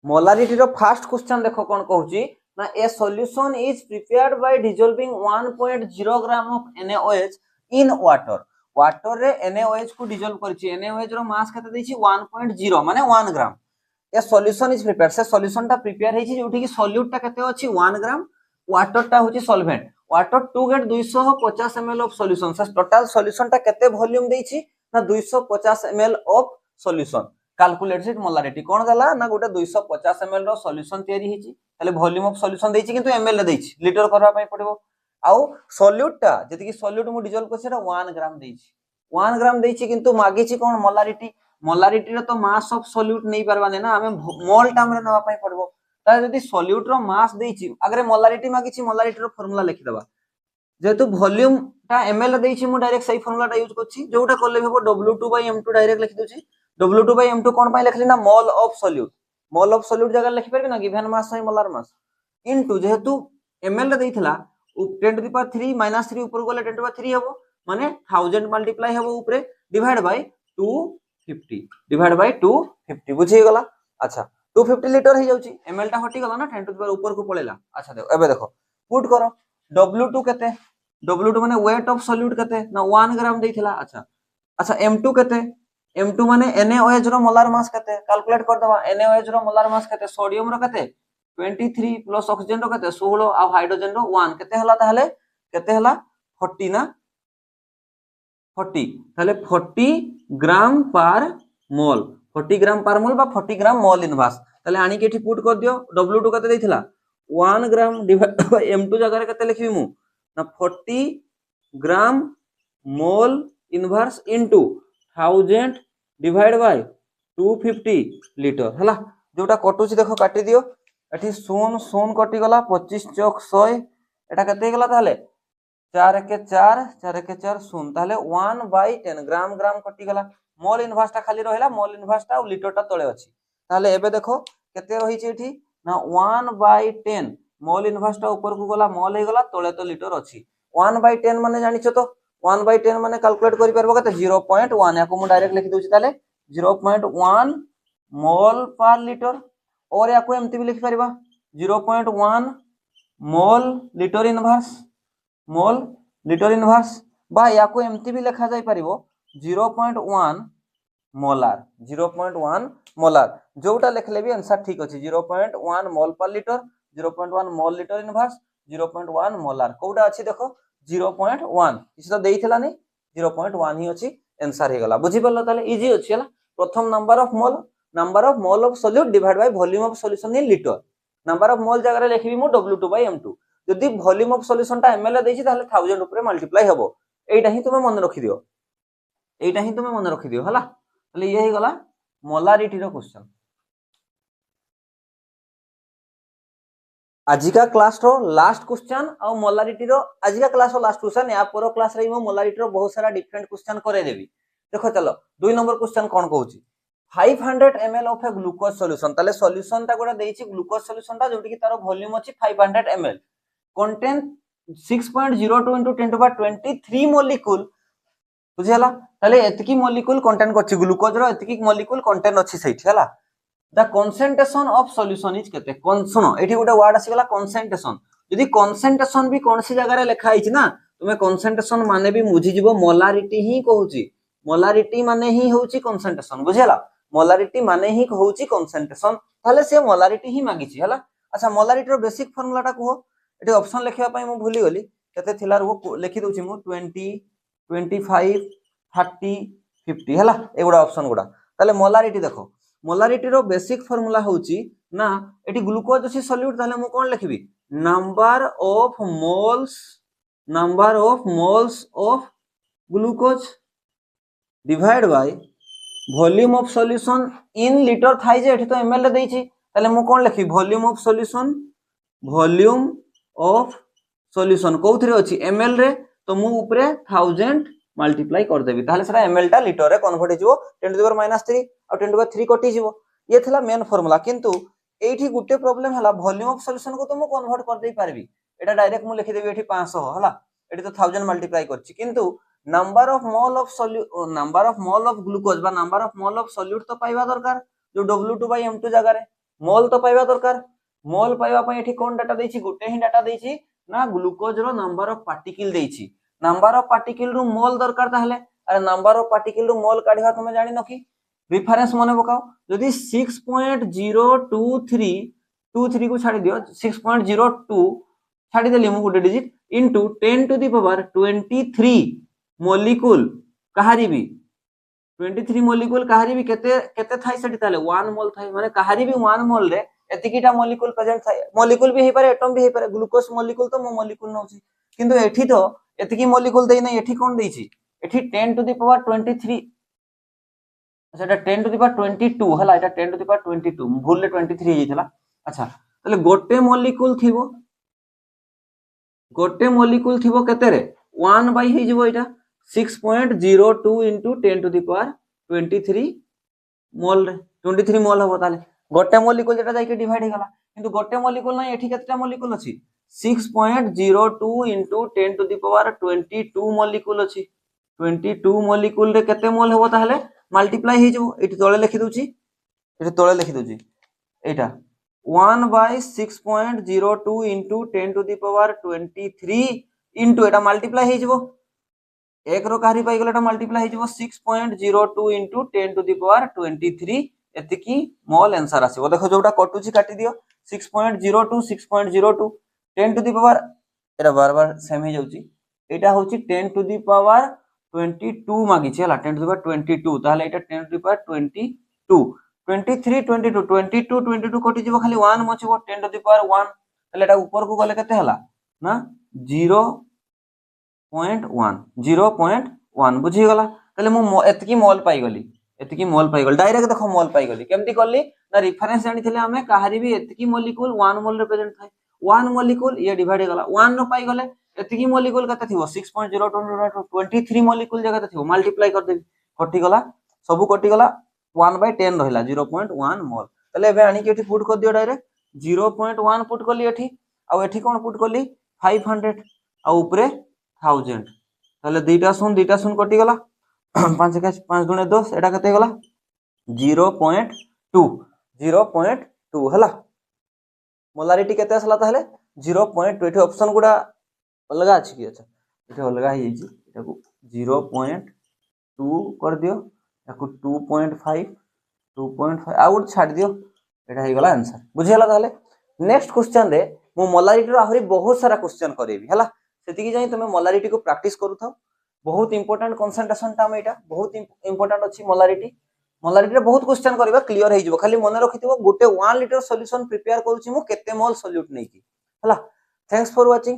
[SPEAKER 1] मोलारिटी रो फर्स्ट क्वेश्चन देखो कोन कहूची ना ए solution is prepared by dissolving 1.0 gram of NaOH in water रे NaOH को डिसॉल्व करछि NaOH रो मास केते दैछि 1.0 माने 1 ग्राम ए सॉल्यूशन इज प्रिपेयर्ड से सॉल्यूशन टा प्रिपेयर हेछि जोठी कि सॉल्यूट टा केते अछि 1 ग्राम वाटर टा होछि solvent water to get 250 ml of solution से टोटल सॉल्यूशन टा केते वॉल्यूम देछि ना 250 ml of solution calculate it molarity कोन गला ना गोटे 250 ml रो सॉल्यूशन तयारी हिची ताले वॉल्यूम ऑफ सॉल्यूशन देछि किंतु ml देछि लीटर करबा पई पड़िबो आउ सॉल्यूट टा जति कि सॉल्यूट मु डिजोल्व करछि 1 ग्राम देछि 1 ग्राम देछि किंतु मागिछि कोन मोलारिटी रो तो मास ऑफ सॉल्यूट नै परबाने ना हमें मोल टाइम रे नवा पई पड़िबो ता जति सॉल्यूट रो मास देछि अगर मोलारिटी मागिछि मोलारिटी रो फार्मूला लिखि दबा जेतु वॉल्यूम टा ml देछि मु डायरेक्ट सही फार्मूला टा यूज करछि जोटा करले हेबो W2/m2 डायरेक्ट लिखि दोछि W2/m2 कोन पई लिखली ना मोल ऑफ सॉल्यूट जगह लिखि परबे ना गिवन मास है मोलार मास इनटू जेतु ml देइथला 10 टू द पावर 3 माइनस 3 ऊपर गले 10 टू द पावर 3 हेबो माने 1000 मल्टीप्लाई हेबो ऊपरे डिवाइड बाय 250 बुझी गला अच्छा 250 लीटर हे जाउची ml टा हटी गला ना 10 टू द पावर ऊपर को पळेला अच्छा देखो एबे देखो पुट करो W2 केते W2 माने वेट ऑफ सॉल्यूट केते ना 1 ग्राम देइथला अच्छा M2 केते M2 माने NaOH रो मोलार मास केते कैलकुलेट कर दबा NaOH रो मोलार मास केते सोडियम रो केते 23 प्लस ऑक्सीजन रो केते 16 आ हाइड्रोजन रो 1 केते हला ताहले केते हला 40 ना 40 ताहले 40 ग्राम पर मोल 40 ग्राम पर मोल बा 40 ग्राम मोल इनवर्स ताहले आनी केठी पुट कर दियो W2 केते देइथला 1 ग्राम डिवाइड बाय M2 जगह रे केते लिखबी मु ना 40 gram mole inverse into 1000 divide by 250 litre हला जोटा कटुची देखो काटी दियो एठी शून शून कटि गला 25 चौक 100 एटा केते गला ताले 4 के 4 4 के 4 शून ताले 1/10 ग्राम ग्राम कटि गला मोल इनवर्स टा खाली रहला मोल इनवर्स टा और लीटर टा तळे अछि ताले एबे देखो केते रही छि एठी ना 1/10 मोल इनवर्स टा ऊपर को गला मोल हे गला तळे तो लीटर अछि 1/10 माने जानि छ तो 1/10 माने कैलकुलेट करि परबो कते 0.1 याको मु डायरेक्ट लिखि दोछि ताले 0.1 मोल पर लीटर और याको एमती भी लिखि परबा 0.1 मोल लीटर इनवर्स बा याको एमती भी लिखा जाय परिबो 0.1 मोलार जोटा लिखले भी आंसर ठीक अछि 0.1 मोल पर litre 0.1 mole litre inverse 0.1 molar कोडा अछि देखो 0.1 किछ तो देइथला नै 0.1 ही अछि आंसर हे गला बुझि परलो ताले इजी अछि हला प्रथम number of mole of solute divide by volume of solution in litre number of मोल जगह रे लिखबी मु W2/m2 यदि वॉल्यूम ऑफ सॉल्यूशन टा ml देछि ताले 1000 ऊपर मल्टीप्लाई हेबो एटा ही तुमे मन रखि दियो हला ताले ये हे गला मोलारिटी रो क्वेश्चन आजिका क्लास रो लास्ट क्वेश्चन और मोलारिटी रो आजिका क्लास रो लास्ट क्वेश्चन या पर क्लास रे मो मोलारिटी रो बहुत सारा डिफरेंट क्वेश्चन करे देबी देखो चलो 2 नंबर क्वेश्चन कोन कहूची 500 ml of A glucose solution ताले सॉल्यूशन ता गोडा देइची ग्लूकोज सॉल्यूशन ता जोटी कि तारो वॉल्यूम अछि 500 ml contain 6.02 into 10 to the 23 molecule बुझियला ताले एतकी मॉलिक्यूल कंटेन करछि ग्लूकोज रो एतकी मॉलिक्यूल कंटेन अछि सहित हला the concentration of solution is केते सुनो एठी गोटे वर्ड आसी गला कंसंट्रेशन यदि कंसंट्रेशन भी कोनसी जगह रे लिखा आइछि ना तुमे कंसंट्रेशन माने भी बुझि जिवो मोलारिटी ही कहूची मोलारिटी माने ही होउची कंसंट्रेशन बुझियला मोलारिटी माने ही होउची कंसंट्रेशन ताले से मोलारिटी ही मागिछि हला अच्छा मोलारिटी रो बेसिक फार्मूला टा कहो एठी ऑप्शन लिखिया पई मु भूली गली केते थिला रो लिखि दोछि मु 20 25 30 50 हला एगुडा ऑप्शन गुडा ताले मोलारिटी देखो मोलारिटी रो बेसिक फार्मूला होउची ना एठी ग्लूकोज अछि सॉल्यूट ताले मु कोन लिखबी number of moles of glucose divide by volume of solution in litre थाई जे एठी तो ml देइची ताले मु कोन लिखी वॉल्यूम ऑफ सॉल्यूशन कोथरे अछि ml रे तो मु ऊपरे 1000 मल्टीप्लाई कर देबी ताले सेटा ml टा लीटर रे कन्वर्ट हिजो 10 टू द पावर -3 और 10 टू द पावर 3 कटि जिवो ये थिला मेन फार्मूला किंतु एठी गुटे प्रॉब्लम हला वॉल्यूम ऑफ सॉल्यूशन को तो मु कन्वर्ट कर देई पारबी एटा डायरेक्ट मु लिखि देबी एठी 500 हला एठी तो 1000 मल्टीप्लाई करछि किंतु number of mole of glucose बा number of mole of solute तो पाइबा दरकार जो W2/m2 जगह रे मोल तो पाइबा दरकार मोल पाइबा पई एठी कोन डाटा देछि गुटे ही डाटा देछि ना ग्लूकोज रो नंबर ऑफ पार्टिकल देछि नंबर ऑफ पार्टिकल रो मोल दरकार ताहले अरे नंबर ऑफ पार्टिकल रो मोल काढिबा तुमे जानि न कि रेफरेंस मने पकाओ यदि 6.023 को छाडी दियो 6.02 छाड़ी देली मु गुटे digit into 10 to the power 23 molecule कहारी भी 23 मॉलिक्यूल कहारी भी केते केते थाई सेठी ताले 1 मोल थाई माने कहारी भी 1 मोल रे एतिकीटा मॉलिक्यूल प्रेजेंट थाई मॉलिक्यूल भी हे पारे एटम भी हे पारे ग्लूकोज मॉलिक्यूल तो मो मॉलिक्यूल नउची किंतु एठी तो एतिकी मॉलिक्यूल देई नै एठी कोन देइची एठी 10 टू द पावर 23 अच्छा 10 टू द पावर 22 हला एटा 10 टू द पावर 22 भूल ले 23 हे जितला अच्छा तले गोटे मॉलिक्यूल थिबो केते रे 1 बाय हे जिवो एटा 6.02 into 10 to the power 23 मोल रे 23 मोल हबो ताले गोटे मॉलिक्यूल जेटा जाई के डिवाइड हे गला किंतु गोटे मॉलिक्यूल नै एठी केतेटा मॉलिक्यूल अछि 6.02 into 10 to the power 22 molecule अछि 22 मॉलिक्यूल रे केते मोल हबो ताले मल्टीप्लाई हे जिवो एठी तळे लिखि दोची एटा 1 by 6.02 into 10 to the power 23 into Etah multiply हे जिवो एक रो काहरी पाई गलाटा मल्टीप्लाई हे जिवो 6.02 into 10 to the power 23 एतिकी मोल आंसर आसीबो देखो जोटा कटुची काटी दियो 6.02 6.02 10 to the power Etah bar same हे जाउची एटा होची 10 to the power 22 मागी छी हला 10 to the power 22 ताले एटा 10 to the power 22 23 22 कटि जिवो खाली 1 मचबो 10 to the power 1 ताले एटा ऊपर को गले केते हला ना 0.1 बुझी गला ताले मु एतकी मोल पाई गली डायरेक्ट देखो मोल पाई गली केमती करली ना रेफरेंस जानि थिले हमें कहारी भी एतकी मॉलिक्यूल 1 मोल रिप्रेजेंट थाय 1 मॉलिक्यूल ये डिवाइड गला 1 नो पाई गले एतकी मॉलिक्यूल कते थिवो 6.02 23 मॉलिक्यूल जगह थिवो मल्टीप्लाई कर देबी कटि गला सब कटि गला 1 by 10 रहिला 0.1 मोल ताले एबे आनी के एठी पुट कर दियो डायरेक्ट 0.1 पुट करली एठी आ एठी कोन पुट करली 500 आ ऊपरे 1000 ताले दुईटा शून कटि गला 5 गुणे 10 एटा कते गला 0.2 हला मोलारिटी केते असला ताले 0.2 एठी ऑप्शन गुडा अलगा अछि कि अच्छा एठी अलगा हे जी एटा को 0.2 कर दियो याकू 2.5 आउट छाड़ दियो एटा हे गला आंसर बुझी हला ताले नेक्स्ट क्वेश्चन रे मो मोलारिटी रो आहुरी बहुत सारा क्वेश्चन करेबी हला सेतिकी जाई तुमे मोलारिटी को प्रैक्टिस करू थाओ बहुत इंपोर्टेंट कंसंट्रेशन टा में एटा बहुत इंपोर्टेंट अछि मोलारिटी रे बहुत क्वेश्चन करबा क्लियर हे जिवो खाली मन रखिथिबो गुटे 1 लीटर सॉल्यूशन प्रिपेयर करूची मु केते मोल सॉल्यूट नै की हला थैंक्स फॉर वाचिंग